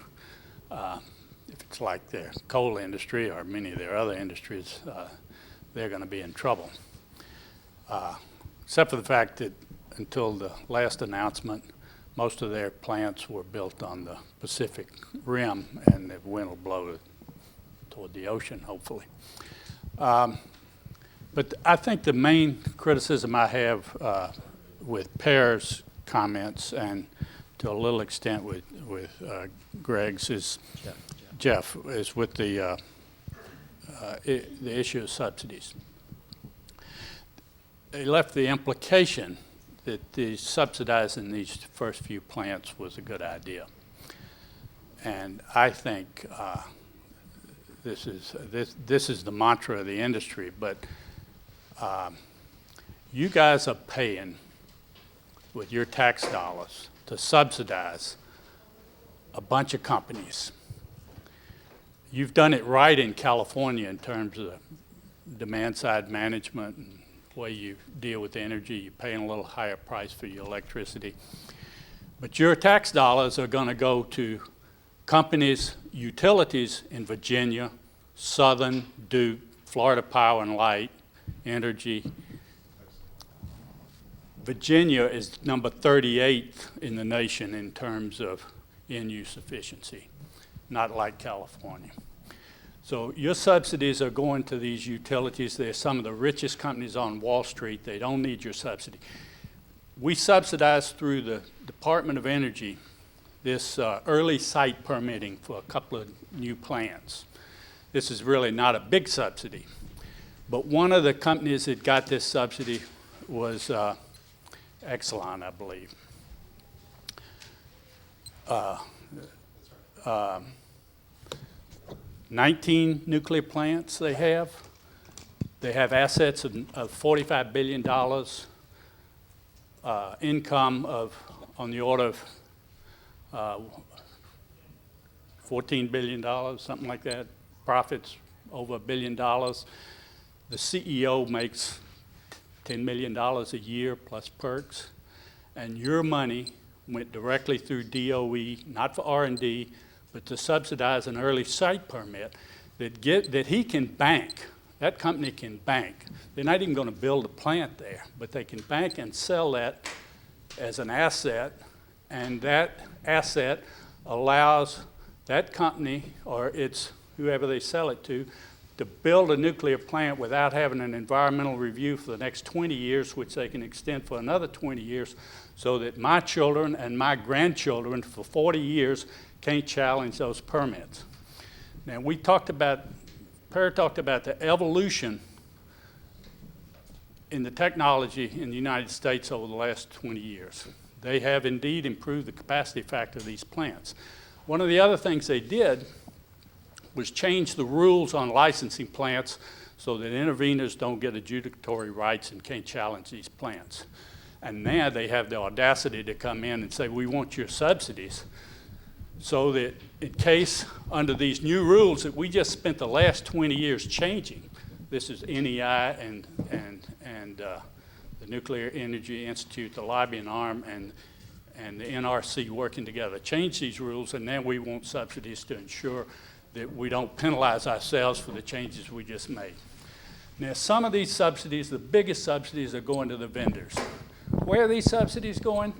If it's like their coal industry or many of their other industries, they're going to be in trouble. Except for the fact that until the last announcement, most of their plants were built on the Pacific Rim, and the wind will blow toward the ocean, hopefully. But I think the main criticism I have with Pear's comments, and to a little extent with Greg's, is Jeff, is with the issue of subsidies. They left the implication that the subsidizing these first few plants was a good idea. And I think this is the mantra of the industry, but you guys are paying with your tax dollars to subsidize a bunch of companies. You've done it right in California in terms of demand side management and the way you deal with energy. You're paying a little higher price for your electricity. But your tax dollars are going to go to companies, utilities in Virginia, Southern, Duke, Florida Power and Light, Energy. Virginia is number 38 in the nation in terms of end-use efficiency, not like California. So your subsidies are going to these utilities. They're some of the richest companies on Wall Street. They don't need your subsidy. We subsidize through the Department of Energy this early site permitting for a couple of new plants. This is really not a big subsidy. But one of the companies that got this subsidy was Exelon, I believe. 19 nuclear plants they have. They have assets of $45 billion, income on the order of $14 billion, something like that. Profits over $1 billion. The CEO makes $10 million a year plus perks, and your money went directly through DOE, not for R&D, but to subsidize an early site permit that he can bank. That company can bank. They're not even going to build a plant there, but they can bank and sell that as an asset, and that asset allows that company, or it's whoever they sell it to build a nuclear plant without having an environmental review for the next 20 years, which they can extend for another 20 years, so that my children and my grandchildren for 40 years can't challenge those permits. Now, Per talked about the evolution in the technology in the United States over the last 20 years. They have indeed improved the capacity factor of these plants. One of the other things they did was change the rules on licensing plants so that interveners don't get adjudicatory rights and can't challenge these plants. And now they have the audacity to come in and say, we want your subsidies, so that in case under these new rules that we just spent the last 20 years changing, this is NEI and the Nuclear Energy Institute, the lobbying arm, and the NRC working together, change these rules, and then we want subsidies to ensure that we don't penalize ourselves for the changes we just made. Now, some of these subsidies, the biggest subsidies, are going to the vendors. Where are these subsidies going?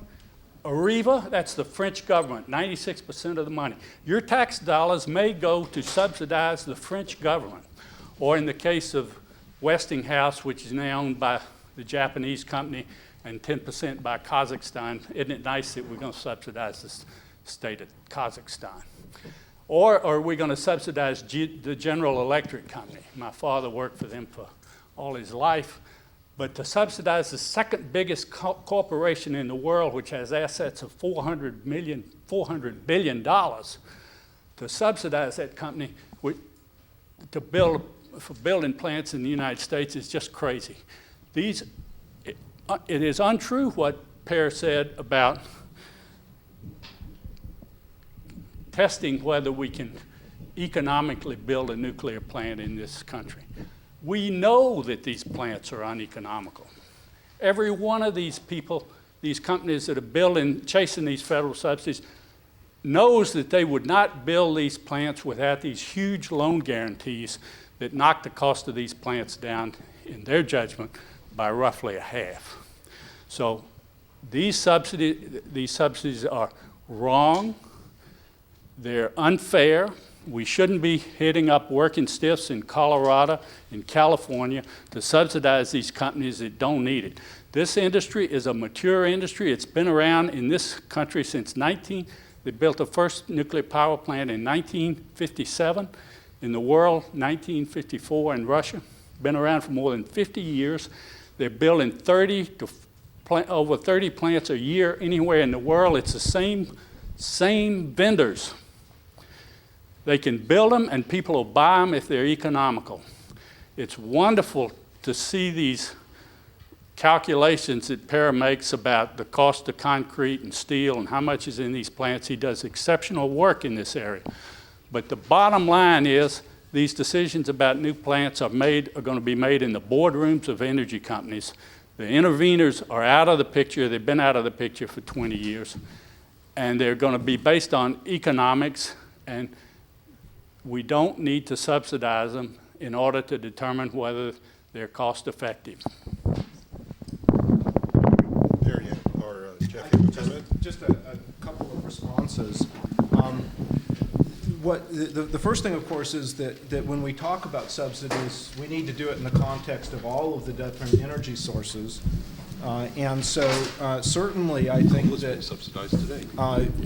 Areva, that's the French government, 96% of the money. Your tax dollars may go to subsidize the French government, or in the case of Westinghouse, which is now owned by the Japanese company and 10% by Kazakhstan. Isn't it nice that we're going to subsidize the state of Kazakhstan? Or are we going to subsidize the General Electric company? My father worked for them for all his life. But to subsidize the second biggest corporation in the world, which has assets of $400 billion, to subsidize that company for building plants in the United States is just crazy. It is untrue what Per said about testing whether we can economically build a nuclear plant in this country. We know that these plants are uneconomical. Every one of these people, these companies that are chasing these federal subsidies, knows that they would not build these plants without these huge loan guarantees that knock the cost of these plants down, in their judgment, by roughly a half. So these subsidies are wrong. They're unfair. We shouldn't be hitting up working stiffs in Colorado, in California, to subsidize these companies that don't need it. This industry is a mature industry. It's been around in this country since they built the first nuclear power plant in 1957. In the world, 1954 in Russia. Been around for more than 50 years. They're building over 30 plants a year anywhere in the world. It's the same vendors. They can build them and people will buy them if they're economical. It's wonderful to see these calculations that Per makes about the cost of concrete and steel and how much is in these plants. He does exceptional work in this area. But the bottom line is these decisions about new plants are going to be made in the boardrooms of energy companies. The interveners are out of the picture. They've been out of the picture for 20 years. And they're going to be based on economics, and we don't need to subsidize them in order to determine whether they're cost effective. Marianne or Jeff, you have a comment? Just a couple of responses. The first thing, of course, is that when we talk about subsidies, we need to do it in the context of all of the different energy sources. And so certainly I think that Subsidized today.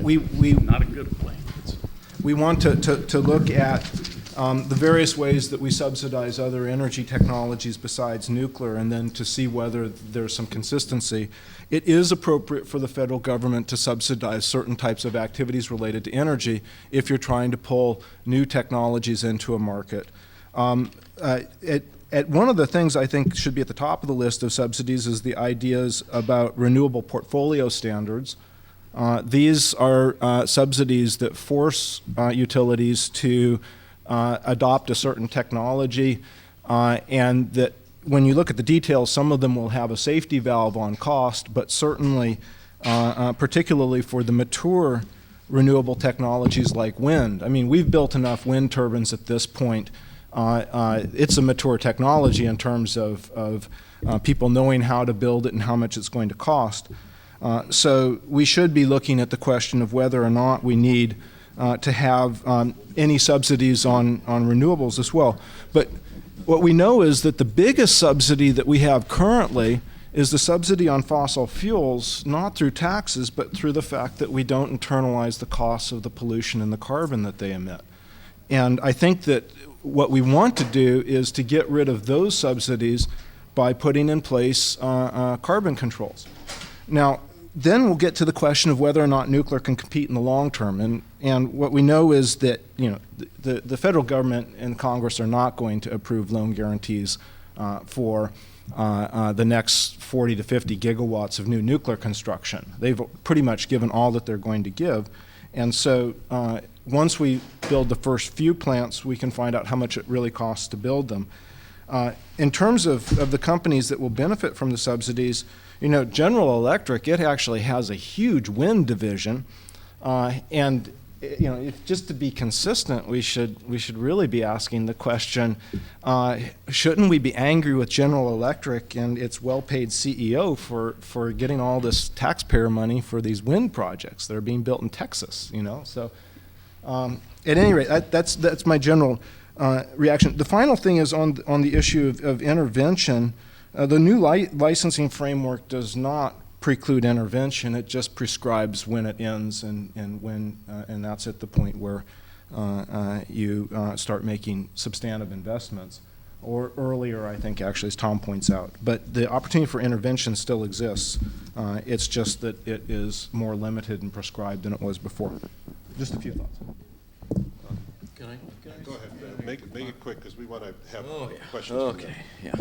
we Not a good plan. we want to look at the various ways that we subsidize other energy technologies besides nuclear, and then to see whether there's some consistency. It is appropriate for the federal government to subsidize certain types of activities related to energy if you're trying to pull new technologies into a market. One of the things I think should be at the top of the list of subsidies is the ideas about renewable portfolio standards. These are subsidies that force utilities to adopt a certain technology, and that when you look at the details, some of them will have a safety valve on cost, but certainly, particularly for the mature renewable technologies like wind. I mean, we've built enough wind turbines at this point. It's a mature technology in terms of people knowing how to build it and how much it's going to cost. So we should be looking at the question of whether or not we need to have any subsidies on renewables as well. But what we know is that the biggest subsidy that we have currently is the subsidy on fossil fuels, not through taxes, but through the fact that we don't internalize the costs of the pollution and the carbon that they emit. And I think that what we want to do is to get rid of those subsidies by putting in place carbon controls. Now, then we'll get to the question of whether or not nuclear can compete in the long term. And what we know is that the federal government and Congress are not going to approve loan guarantees for the next 40 to 50 gigawatts of new nuclear construction. They've pretty much given all that they're going to give. And so once we build the first few plants, we can find out how much it really costs to build them. In terms of the companies that will benefit from the subsidies, General Electric, it actually has a huge wind division, and just to be consistent, we should really be asking the question: shouldn't we be angry with General Electric and its well-paid CEO for getting all this taxpayer money for these wind projects that are being built in Texas? So at any rate, that's my general reaction. The final thing is on the issue of intervention. The new licensing framework does not preclude intervention. It just prescribes when it ends and when, and that's at the point where you start making substantive investments. Or earlier, I think, actually, as Tom points out. But the opportunity for intervention still exists. It's just that it is more limited and prescribed than it was before. Just a few thoughts. Go ahead. Make it quick, because we want to have questions. Okay, yeah.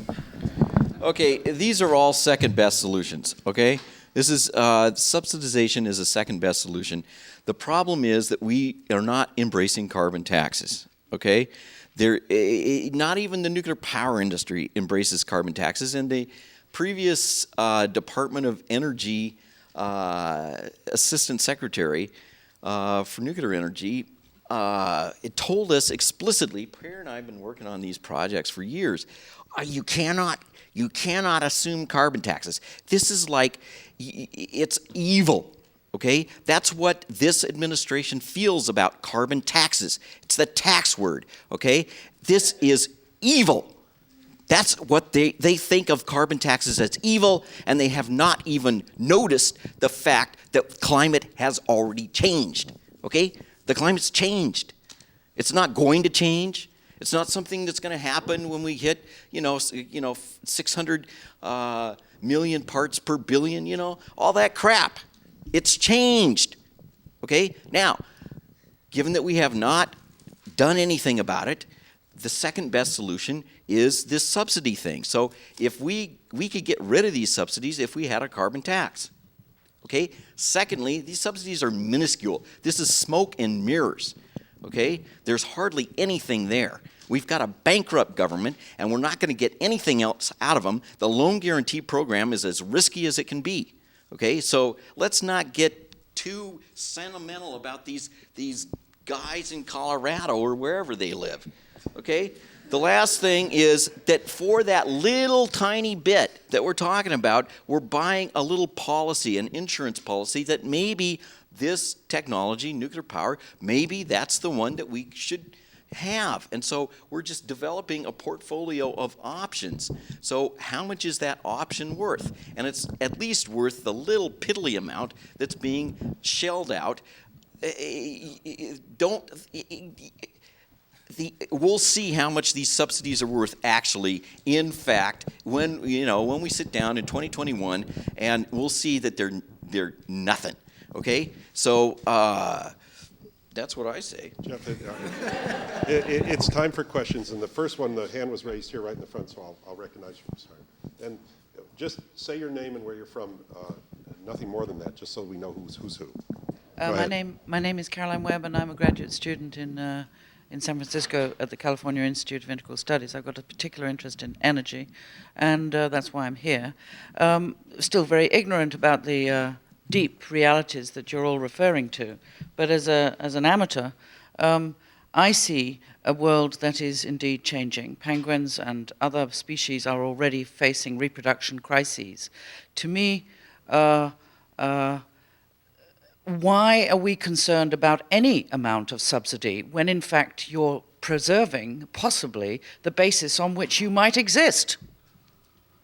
Okay, these are all second best solutions, okay? This is, subsidization is a second best solution. The problem is that we are not embracing carbon taxes, okay? Not even the nuclear power industry embraces carbon taxes, and the previous Department of Energy Assistant Secretary for Nuclear Energy, it told us explicitly, Pierre and I have been working on these projects for years, you cannot assume carbon taxes. This is like, it's evil, okay? That's what this administration feels about carbon taxes. It's the tax word, okay? This is evil. That's what they think of carbon taxes as evil, and they have not even noticed the fact that climate has already changed, okay? The climate's changed. It's not going to change. It's not something that's going to happen when we hit, 600 million parts per billion, all that crap. It's changed, okay? Now, given that we have not done anything about it, the second best solution is this subsidy thing. So if we could get rid of these subsidies if we had a carbon tax, okay? Secondly, these subsidies are minuscule. This is smoke and mirrors, okay? There's hardly anything there. We've got a bankrupt government, and we're not going to get anything else out of them. The loan guarantee program is as risky as it can be, okay? So let's not get too sentimental about these guys in Colorado or wherever they live, okay? The last thing is that for that little tiny bit that we're talking about, we're buying a little policy, an insurance policy, that maybe this technology, nuclear power, maybe that's the one that we should have. And so we're just developing a portfolio of options. So how much is that option worth? And it's at least worth the little piddly amount that's being shelled out. We'll see how much these subsidies are worth actually, in fact, when we sit down in 2021, and we'll see that they're nothing, okay? So that's what I say. Jeff, it's time for questions, and the first one, the hand was raised here right in the front, so I'll recognize you. Sorry. And just say your name and where you're from, nothing more than that, just so we know who's who. My name is Caroline Webb, and I'm a graduate student in San Francisco at the California Institute of Integral Studies. I've got a particular interest in energy, and that's why I'm here. Still very ignorant about the deep realities that you're all referring to, but as an amateur, I see a world that is indeed changing. Penguins and other species are already facing reproduction crises. To me, why are we concerned about any amount of subsidy when in fact you're preserving, possibly, the basis on which you might exist?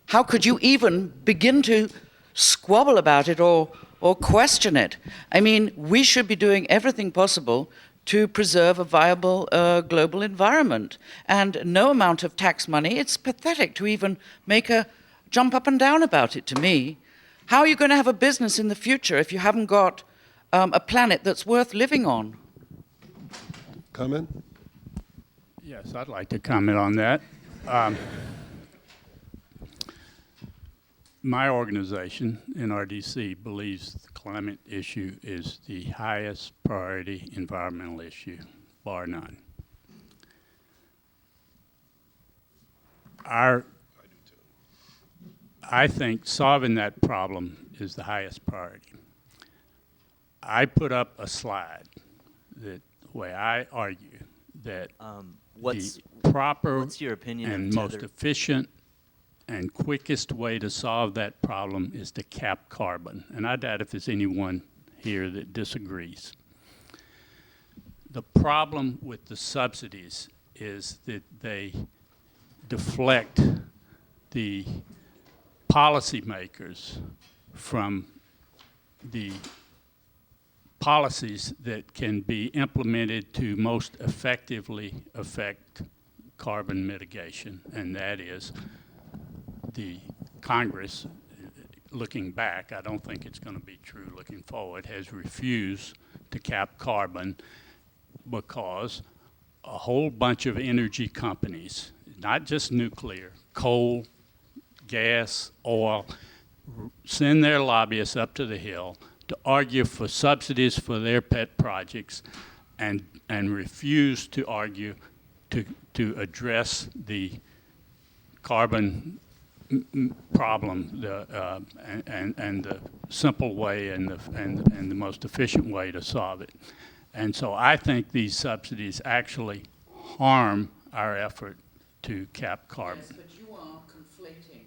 How could you even begin to squabble about it or question it? I mean, we should be doing everything possible to preserve a viable global environment. And no amount of tax money, it's pathetic to even make a jump up and down about it, to me. How are you going to have a business in the future if you haven't got a planet that's worth living on? Comment? Yes, I'd like to comment on that. My organization, NRDC, believes the climate issue is the highest priority environmental issue, bar none. I think solving that problem is the highest priority. I put up a slide that where I argue that What's the proper your opinion and of most tether? efficient and quickest way to solve that problem is to cap carbon. And I doubt if there's anyone here that disagrees. The problem with the subsidies is that they deflect the policymakers from the policies that can be implemented to most effectively affect carbon mitigation, and that is the Congress, looking back, I don't think it's going to be true looking forward, has refused to cap carbon because a whole bunch of energy companies, not just nuclear, coal, gas, oil, send their lobbyists up to the Hill to argue for subsidies for their pet projects and refuse to argue to address the carbon problem and the simple way and the most efficient way to solve it. And so I think these subsidies actually harm our effort to cap carbon. Yes, but you are conflating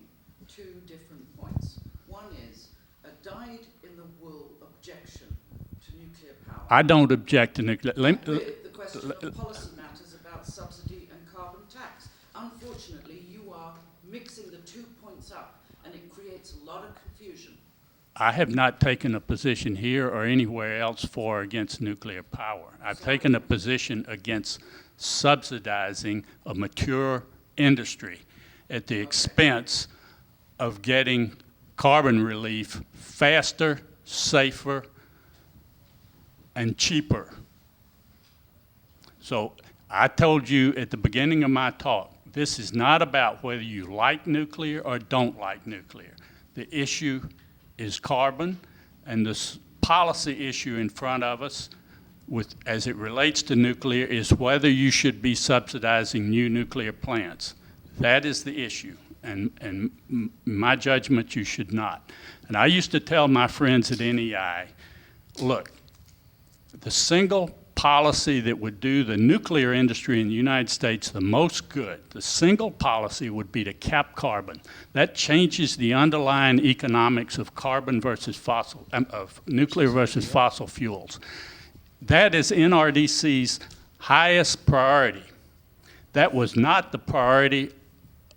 two different points. One is a dyed-in-the-wool objection to nuclear power. I don't object to nuclear. With the question of policy matters about subsidy and carbon tax. Unfortunately, you are mixing the 2 points up, and it creates a lot of confusion. I have not taken a position here or anywhere else for or against nuclear power. I've taken a position against subsidizing a mature industry at the expense of getting carbon relief faster, safer, and cheaper. So I told you at the beginning of my talk, this is not about whether you like nuclear or don't like nuclear. The issue is carbon, and this policy issue in front of us as it relates to nuclear is whether you should be subsidizing new nuclear plants. That is the issue, and in my judgment, you should not. And I used to tell my friends at NEI, look, the single policy that would do the nuclear industry in the United States the most good, the single policy would be to cap carbon. That changes the underlying economics of carbon versus fossil, of nuclear versus fossil fuels. That is NRDC's highest priority. That was not the priority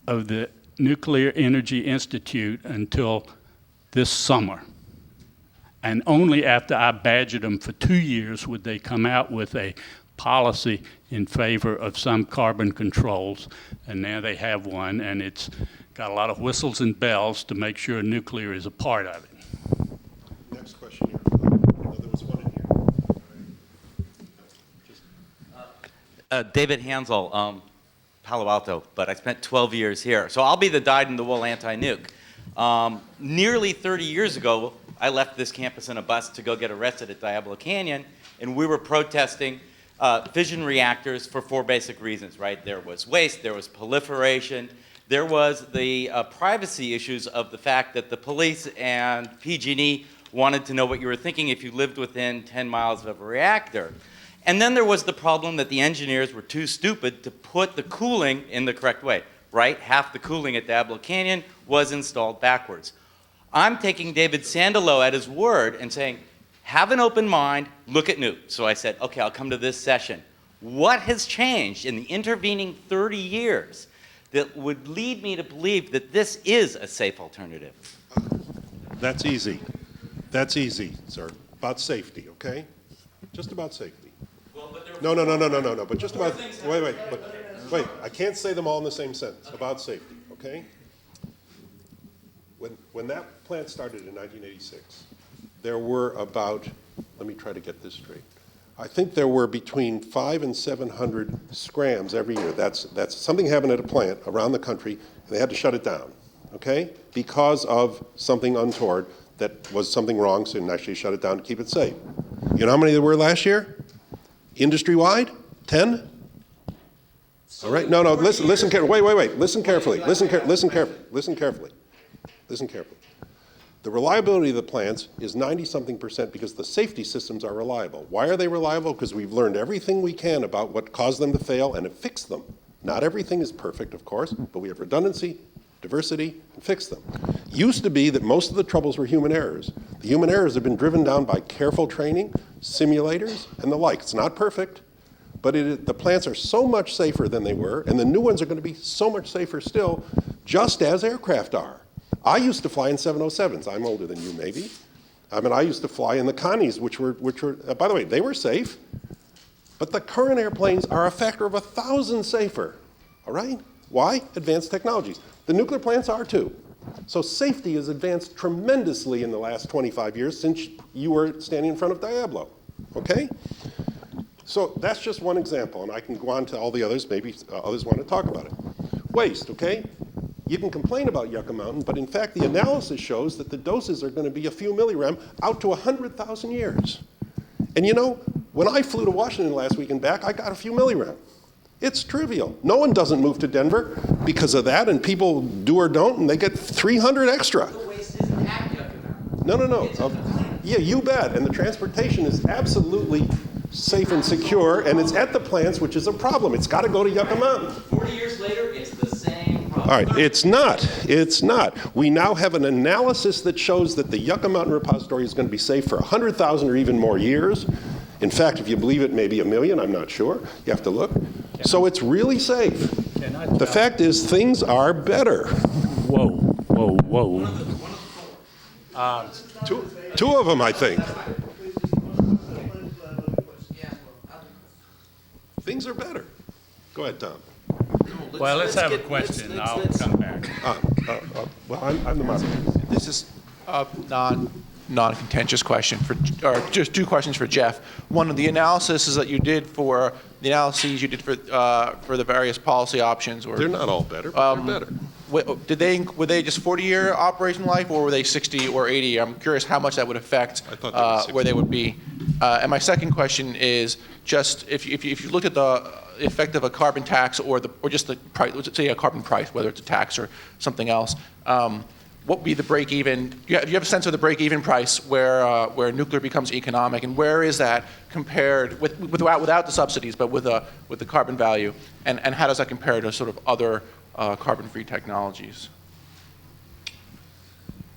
of the Nuclear Energy Institute until this summer. And only after I badgered them for 2 years would they come out with a policy in favor of some carbon controls. And now they have one, and it's got a lot of whistles and bells to make sure nuclear is a part of it. Next question here. Oh, there was one in here. David Hansel, Palo Alto, but I spent 12 years here. So I'll be the dyed-in-the-wool anti-nuke. Nearly 30 years ago, I left this campus in a bus to go get arrested at Diablo Canyon, and we were protesting fission reactors for 4 basic reasons, right? There was waste, there was proliferation, there was the privacy issues of the fact that the police and PG&E wanted to know what you were thinking if you lived within 10 miles of a reactor. And then there was the problem that the engineers were too stupid to put the cooling in the correct way, right? Half the cooling at Diablo Canyon was installed backwards. I'm taking David Sandelow at his word and saying, have an open mind, look at nuke. So I said, okay, I'll come to this session. What has changed in the intervening 30 years that would lead me to believe that this is a safe alternative? That's easy. That's easy, sir. About safety, okay? Just about safety. Well, but there No, but just about, wait, I can't say them all in the same sentence. Okay. About safety, okay? When that plant started in 1986, there were about, let me try to get this straight. I think there were between 500 and 700 scrams every year. That's something happened at a plant around the country, and they had to shut it down, okay? Because of something untoward that was something wrong, so they actually shut it down to keep it safe. You know how many there were last year? Industry-wide? 10? All right, no, listen carefully. Wait, listen carefully. Listen carefully. The reliability of the plants is 90-something% because the safety systems are reliable. Why are they reliable? Because we've learned everything we can about what caused them to fail and have fixed them. Not everything is perfect, of course, but we have redundancy, diversity, and fix them. Used to be that most of the troubles were human errors. The human errors have been driven down by careful training, simulators, and the like. It's not perfect, but the plants are so much safer than they were, and the new ones are going to be so much safer still, just as aircraft are. I used to fly in 707s. I'm older than you, maybe. I mean, I used to fly in the Connies, which were by the way, they were safe, but the current airplanes are a factor of 1,000 safer, all right? Why? Advanced technologies. The nuclear plants are too. So safety has advanced tremendously in the last 25 years since you were standing in front of Diablo, okay? So that's just one example, and I can go on to all the others. Maybe others want to talk about it. Waste, okay? You can complain about Yucca Mountain, but in fact, the analysis shows that the doses are going to be a few millirem out to 100,000 years. And you know, when I flew to Washington last week and back, I got a few millirem. It's trivial. No one doesn't move to Denver because of that, and people do or don't, and they get 300 extra. The waste isn't at Yucca Mountain. No. Yeah, you bet. And the transportation is absolutely safe and secure, and it's at the plants, which is a problem. It's got to go to Yucca Mountain. 40 years later, it's the same problem. All right, it's not. It's not. We now have an analysis that shows that the Yucca Mountain repository is going to be safe for 100,000 or even more years. In fact, if you believe it, maybe 1 million. I'm not sure. You have to look. So it's really safe. The fact is, things are better. Whoa. Two of them, I think. Things are better. Go ahead, Tom. Well, let's have a question, and I'll come back. Well, I'm the moderator. This is a non-contentious question or just two questions for Jeff. One of the analyses that you did for the the various policy options, or They're not all better, but they're better. were they just 40-year operation life, or were they 60 or 80? I'm curious how much that would affect I thought they were 60. where they would be. And my second question is just if you looked at the effect of a carbon tax or just the price, let's say a carbon price, whether it's a tax or something else, what would be the break-even? Do you have a sense of the break-even price where nuclear becomes economic, and where is that compared without the subsidies, but with the carbon value, and how does that compare to sort of other carbon-free technologies?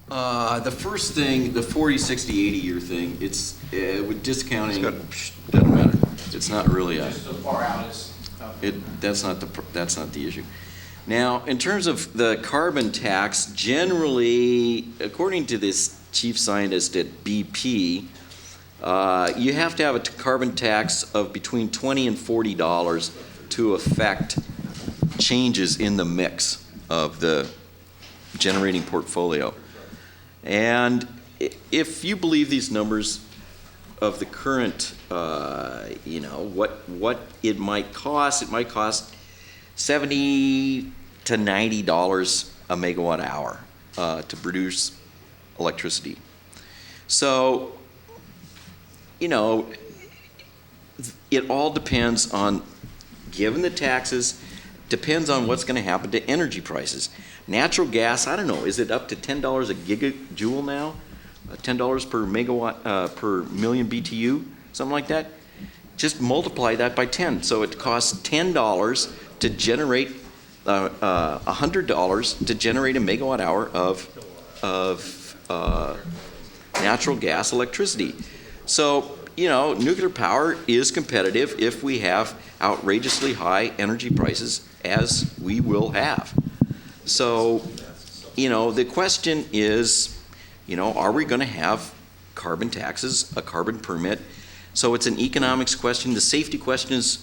The first thing, the 40, 60, 80-year thing, it's with discounting, doesn't matter. It's not really a. So far out as. That's not the issue. Now, in terms of the carbon tax, generally, according to this chief scientist at BP, you have to have a carbon tax of between $20 and $40 to affect changes in the mix of the generating portfolio. And if you believe these numbers of the current, what it might cost $70 to $90 a megawatt hour to produce electricity. So, it all depends on, given the taxes, depends on what's going to happen to energy prices. Natural gas, I don't know, is it up to $10 a gigajoule now? $10 per megawatt, per million BTU, something like that? Just multiply that by 10. So it costs $10 to generate, $100 to generate a megawatt hour of natural gas electricity. So, nuclear power is competitive if we have outrageously high energy prices, as we will have. So, the question is, are we going to have carbon taxes, a carbon permit? So it's an economics question. The safety question is,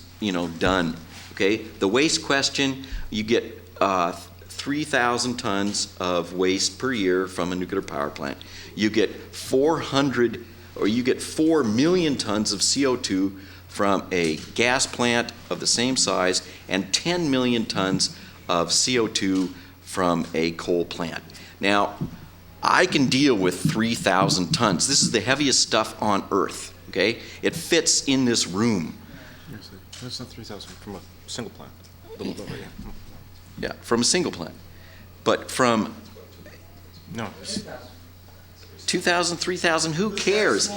done. Okay. The waste question, you get 3,000 tons of waste per year from a nuclear power plant. You get 4 million tons of CO2 from a gas plant of the same size, and 10 million tons of CO2 from a coal plant. Now, I can deal with 3,000 tons. This is the heaviest stuff on Earth, okay? It fits in this room. That's not 3,000 from a single plant. A little bit, yeah. Yeah, from a single plant. But from No. 2,000, 3,000, who cares?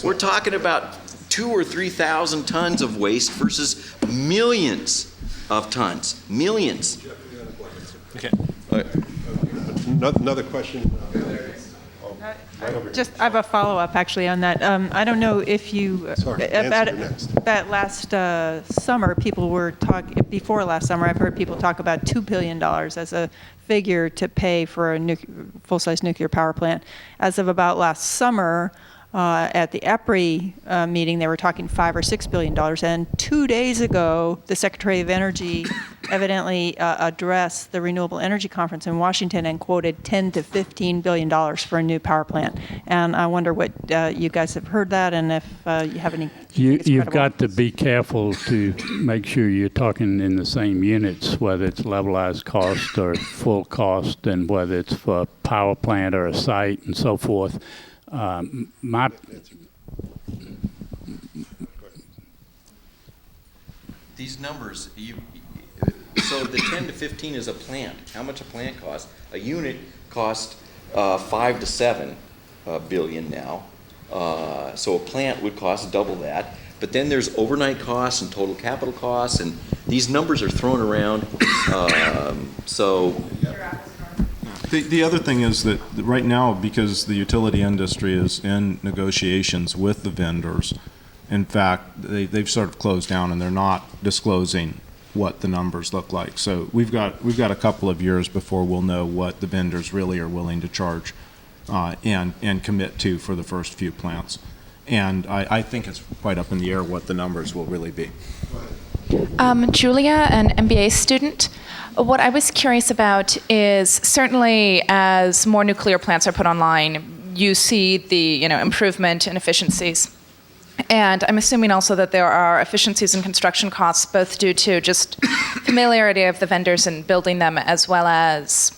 We're talking about 2,000 or 3,000 tons of waste versus millions of tons. Millions. Okay. Another question. I have a follow-up actually on that. I don't know if you, Sorry, Nancy, you're next. about last summer, people were talking, before last summer, I've heard people talk about $2 billion as a figure to pay for a full-size nuclear power plant. As of about last summer, at the EPRI meeting, they were talking $5 or $6 billion. And 2 days ago, the Secretary of Energy evidently addressed the Renewable Energy Conference in Washington and quoted $10 to $15 billion for a new power plant. And I wonder what you guys have heard that, and if you have any. You've got to be careful to make sure you're talking in the same units, whether it's levelized cost or full cost, and whether it's for a power plant or a site and so forth. These numbers, so the 10 to 15 is a plant. How much a plant costs? A unit costs 5 to 7 billion now. So a plant would cost double that. But then there's overnight costs and total capital costs, and these numbers are thrown around. The other thing is that right now, because the utility industry is in negotiations with the vendors, in fact, they've sort of closed down and they're not disclosing what the numbers look like. So we've got a couple of years before we'll know what the vendors really are willing to charge and commit to for the first few plants. And I think it's quite up in the air what the numbers will really be. Julia, an MBA student. What I was curious about is certainly as more nuclear plants are put online, you see the improvement in efficiencies. And I'm assuming also that there are efficiencies in construction costs, both due to just familiarity of the vendors in building them, as well as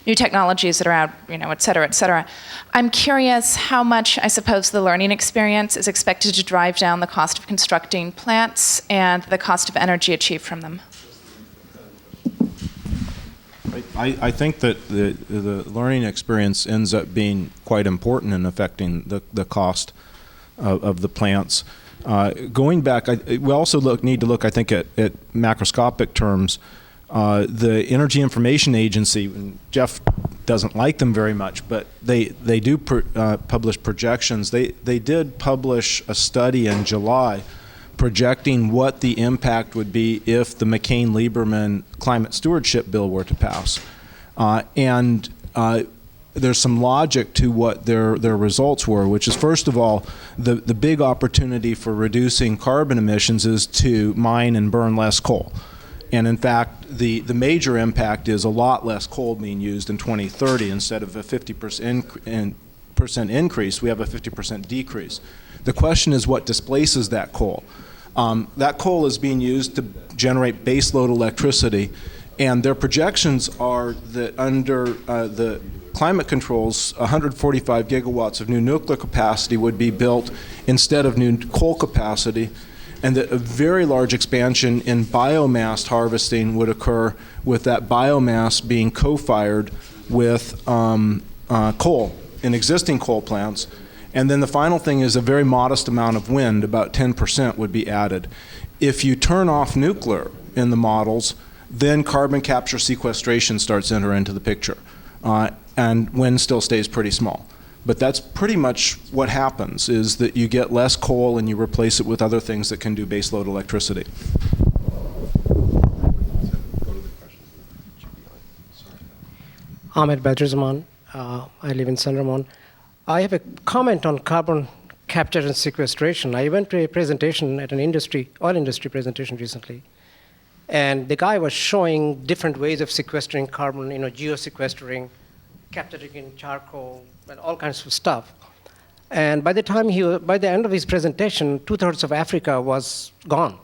new technologies that are out, et cetera, et cetera. I'm curious how much, I suppose, the learning experience is expected to drive down the cost of constructing plants and the cost of energy achieved from them. I think that the learning experience ends up being quite important in affecting the cost of the plants. Going back, we also need to look, I think, at macroscopic terms. The Energy Information Agency, and Jeff doesn't like them very much, but they do publish projections. They did publish a study in July projecting what the impact would be if the McCain-Lieberman climate stewardship bill were to pass. And there's some logic to what their results were, which is, first of all, the big opportunity for reducing carbon emissions is to mine and burn less coal. And in fact, the major impact is a lot less coal being used in 2030. Instead of a 50% increase, we have a 50% decrease. The question is what displaces that coal. That coal is being used to generate baseload electricity, and their projections are that under the climate controls, 145 gigawatts of new nuclear capacity would be built instead of new coal capacity, and that a very large expansion in biomass harvesting would occur, with that biomass being co-fired with coal in existing coal plants. And then the final thing is a very modest amount of wind, about 10% would be added. If you turn off nuclear in the models, then carbon capture sequestration starts to enter into the picture. And wind still stays pretty small. But that's pretty much what happens, is that you get less coal and you replace it with other things that can do baseload electricity. Ahmed Badruzaman. I live in San Ramon. I have a comment on carbon capture and sequestration. I went to a presentation at an oil industry presentation recently, and the guy was showing different ways of sequestering carbon, geosequestering, capturing in charcoal, and all kinds of stuff. And by the end of his presentation, 2/3 of Africa was gone.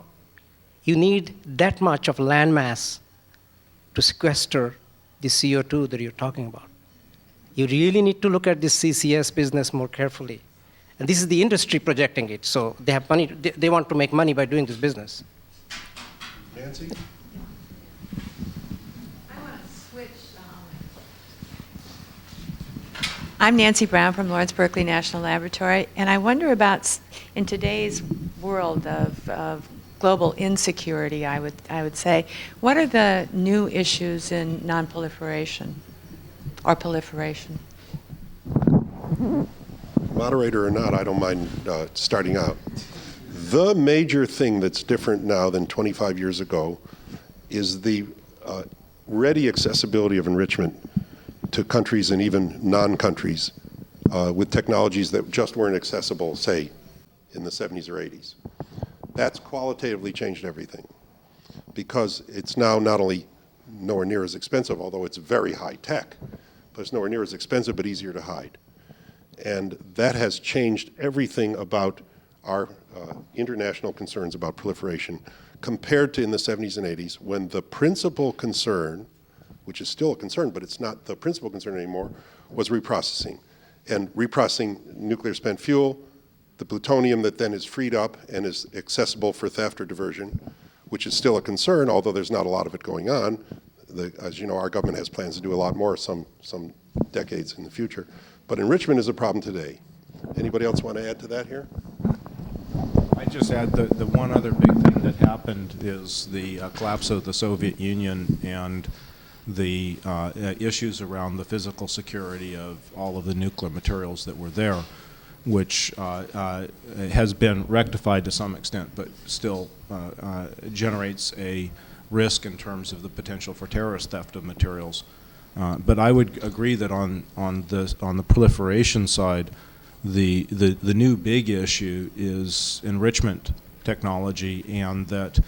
You need that much of land mass to sequester the CO2 that you're talking about. You really need to look at this CCS business more carefully. And this is the industry projecting it, so they have money. They want to make money by doing this business. Nancy? I want to switch. I'm Nancy Brown from Lawrence Berkeley National Laboratory, and I wonder about, in today's world of global insecurity, I would say, what are the new issues in non-proliferation or proliferation? Moderator or not, I don't mind starting out. The major thing that's different now than 25 years ago is the ready accessibility of enrichment to countries and even non-countries with technologies that just weren't accessible, say, in the 70s or 80s. That's qualitatively changed everything because it's now not only nowhere near as expensive, although it's very high tech, but it's nowhere near as expensive but easier to hide. And that has changed everything about our international concerns about proliferation compared to in the 70s and 80s when the principal concern, which is still a concern, but it's not the principal concern anymore, was reprocessing. And reprocessing nuclear spent fuel, the plutonium that then is freed up and is accessible for theft or diversion, which is still a concern, although there's not a lot of it going on. As you know, our government has plans to do a lot more some decades in the future. But enrichment is a problem today. Anybody else want to add to that here? I just add the one other big thing that happened is the collapse of the Soviet Union and the issues around the physical security of all of the nuclear materials that were there, which has been rectified to some extent, but still generates a risk in terms of the potential for terrorist theft of materials. But I would agree that on the proliferation side, the new big issue is enrichment technology, and that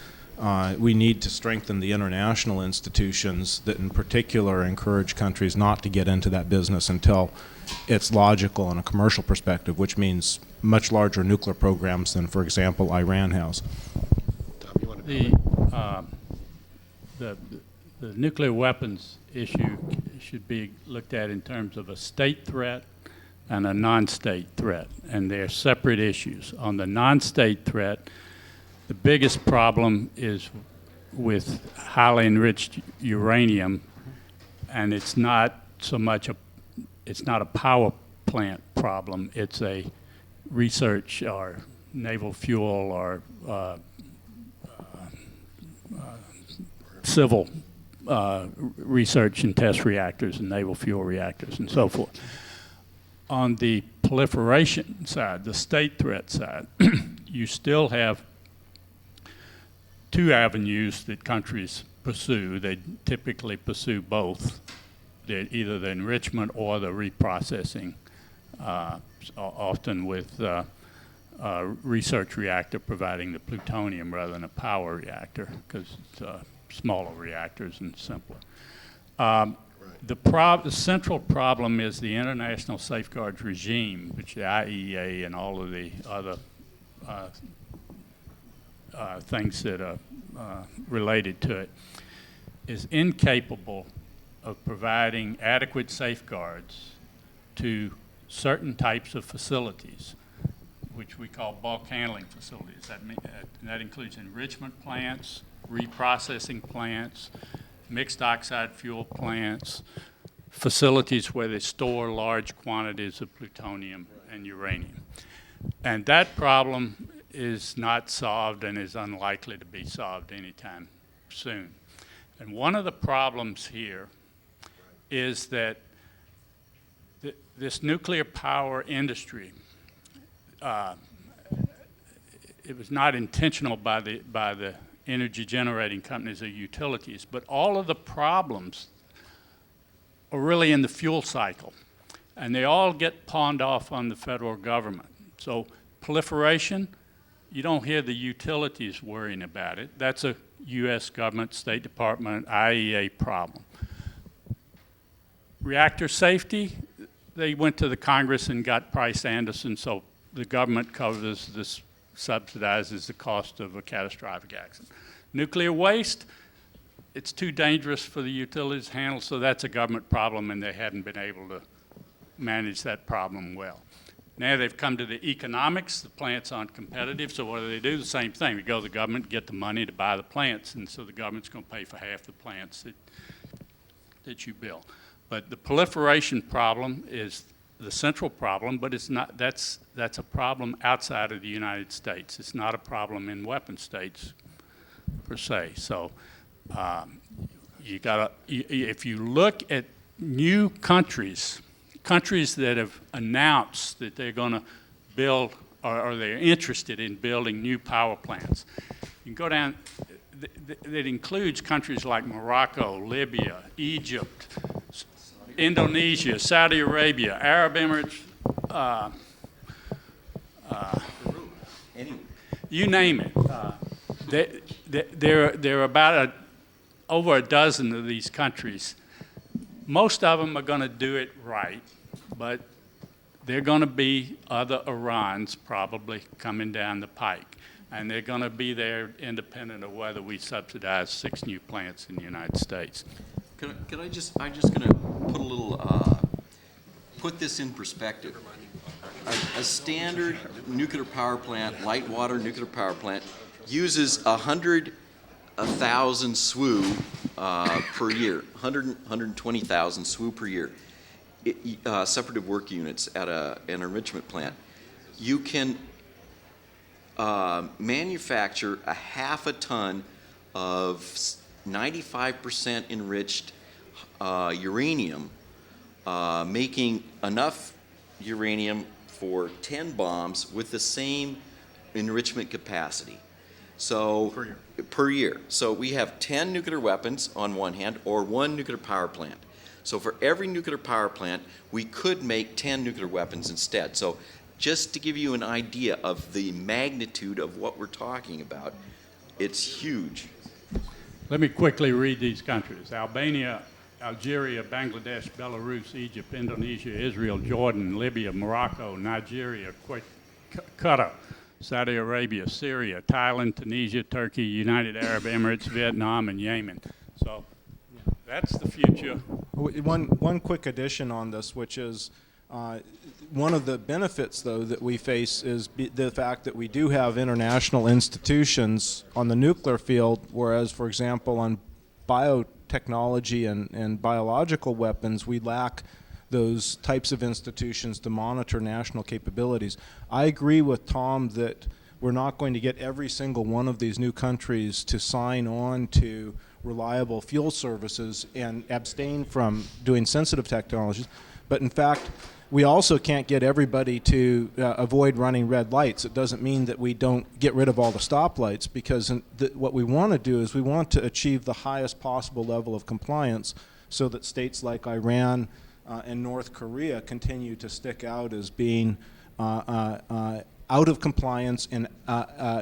we need to strengthen the international institutions that in particular encourage countries not to get into that business until it's logical in a commercial perspective, which means much larger nuclear programs than, for example, Iran has. The nuclear weapons issue should be looked at in terms of a state threat and a non-state threat, and they're separate issues. On the non-state threat, the biggest problem is with highly enriched uranium, and it's not so much it's not a power plant problem, it's a research or naval fuel or civil research and test reactors and naval fuel reactors and so forth. On the proliferation side, the state threat side, you still have two avenues that countries pursue. They typically pursue both, either the enrichment or the reprocessing, often with a research reactor providing the plutonium rather than a power reactor, because it's smaller reactors and simpler. The central problem is the international safeguards regime, which the IEA and all of the other things that are related to it, is incapable of providing adequate safeguards to certain types of facilities, which we call bulk handling facilities. That includes enrichment plants, reprocessing plants, mixed oxide fuel plants, facilities where they store large quantities of plutonium and uranium. And that problem is not solved and is unlikely to be solved anytime soon. And one of the problems here is that this nuclear power industry, it was not intentional by the energy generating companies or utilities, but all of the problems are really in the fuel cycle, and they all get pawned off on the federal government. So proliferation, you don't hear the utilities worrying about it. That's a U.S. government, State Department, IEA problem. Reactor safety, they went to the Congress and got Price-Anderson, so the government covers this, subsidizes the cost of a catastrophic accident. Nuclear waste, it's too dangerous for the utilities to handle, so that's a government problem, and they hadn't been able to manage that problem well. Now they've come to the economics. The plants aren't competitive, so what do? The same thing. We go to the government, get the money to buy the plants, and so the government's going to pay for half the plants that you build. But the proliferation problem is the central problem, but it's not. That's a problem outside of the United States. It's not a problem in weapon states per se. So you gotta. If you look at new countries countries that have announced that they're going to build or they're interested in building new power plants. You can go down, that includes countries like Morocco, Libya, Egypt, Indonesia, Saudi Arabia, Arab Emirates, you name it. There are about over a dozen of these countries. Most of them are going to do it right, but there are going to be other Irans probably coming down the pike, and they're going to be there independent of whether we subsidize 6 new plants in the United States. I'm just going to put a little, put this in perspective. A standard nuclear power plant, light water nuclear power plant, uses 100,000 SWU per year, 120,000 SWU per year. Separative work units at an enrichment plant. You can manufacture a half a ton of 95% enriched uranium, making enough uranium for 10 bombs with the same enrichment capacity. So per year. So we have 10 nuclear weapons on one hand, or 1 nuclear power plant. So for every nuclear power plant, we could make 10 nuclear weapons instead. So just to give you an idea of the magnitude of what we're talking about, it's huge. Let me quickly read these countries. Albania, Algeria, Bangladesh, Belarus, Egypt, Indonesia, Israel, Jordan, Libya, Morocco, Nigeria, Qatar, Saudi Arabia, Syria, Thailand, Tunisia, Turkey, United Arab Emirates, Vietnam, and Yemen. So that's the future. One quick addition on this, which is one of the benefits, though, that we face is the fact that we do have international institutions on the nuclear field, whereas, for example, on biotechnology and biological weapons, we lack those types of institutions to monitor national capabilities. I agree with Tom that we're not going to get every single one of these new countries to sign on to reliable fuel services and abstain from doing sensitive technologies. But in fact, we also can't get everybody to avoid running red lights. It doesn't mean that we don't get rid of all the stoplights, because what we want to do is we want to achieve the highest possible level of compliance so that states like Iran and North Korea continue to stick out as being out of compliance and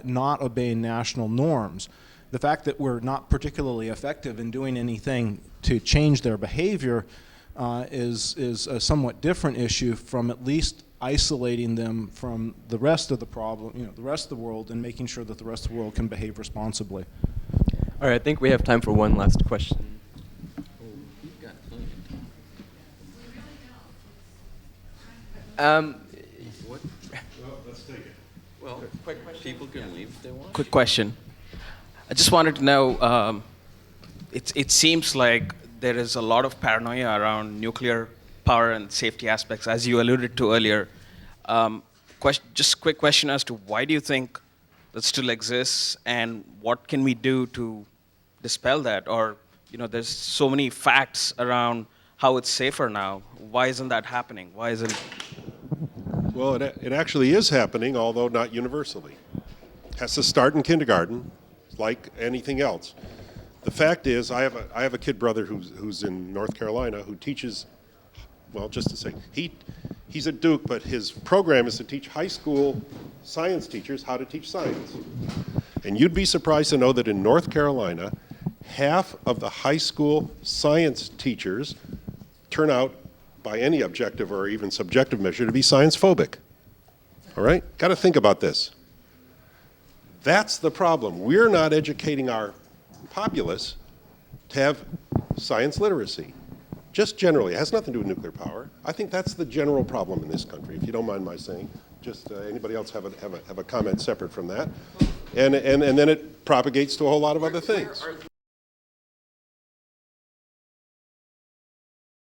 not obeying national norms. The fact that we're not particularly effective in doing anything to change their behavior is a somewhat different issue from at least isolating them from the rest of the problem, the rest of the world, and making sure that the rest of the world can behave responsibly. All right, I think we have time for one last question. What? Well, let's take it. Well, quick question. People can leave if they want. Quick question. I just wanted to know, it seems like there is a lot of paranoia around nuclear power and safety aspects, as you alluded to earlier. Just quick question as to why do you think that still exists, and what can we do to dispel that? Or, there's so many facts around how it's safer now. Why isn't that happening? Why isn't? Well, it actually is happening, although not universally. It has to start in kindergarten, like anything else. The fact is, I have a kid brother who's in North Carolina who teaches, well, just to say, he's at Duke, but his program is to teach high school science teachers how to teach science. And you'd be surprised to know that in North Carolina, half of the high school science teachers turn out, by any objective or even subjective measure, to be science phobic. All right? Got to think about this. That's the problem. We're not educating our populace to have science literacy. Just generally. It has nothing to do with nuclear power. I think that's the general problem in this country, if you don't mind my saying. Just anybody else have a comment separate from that? And then it propagates to a whole lot of other things.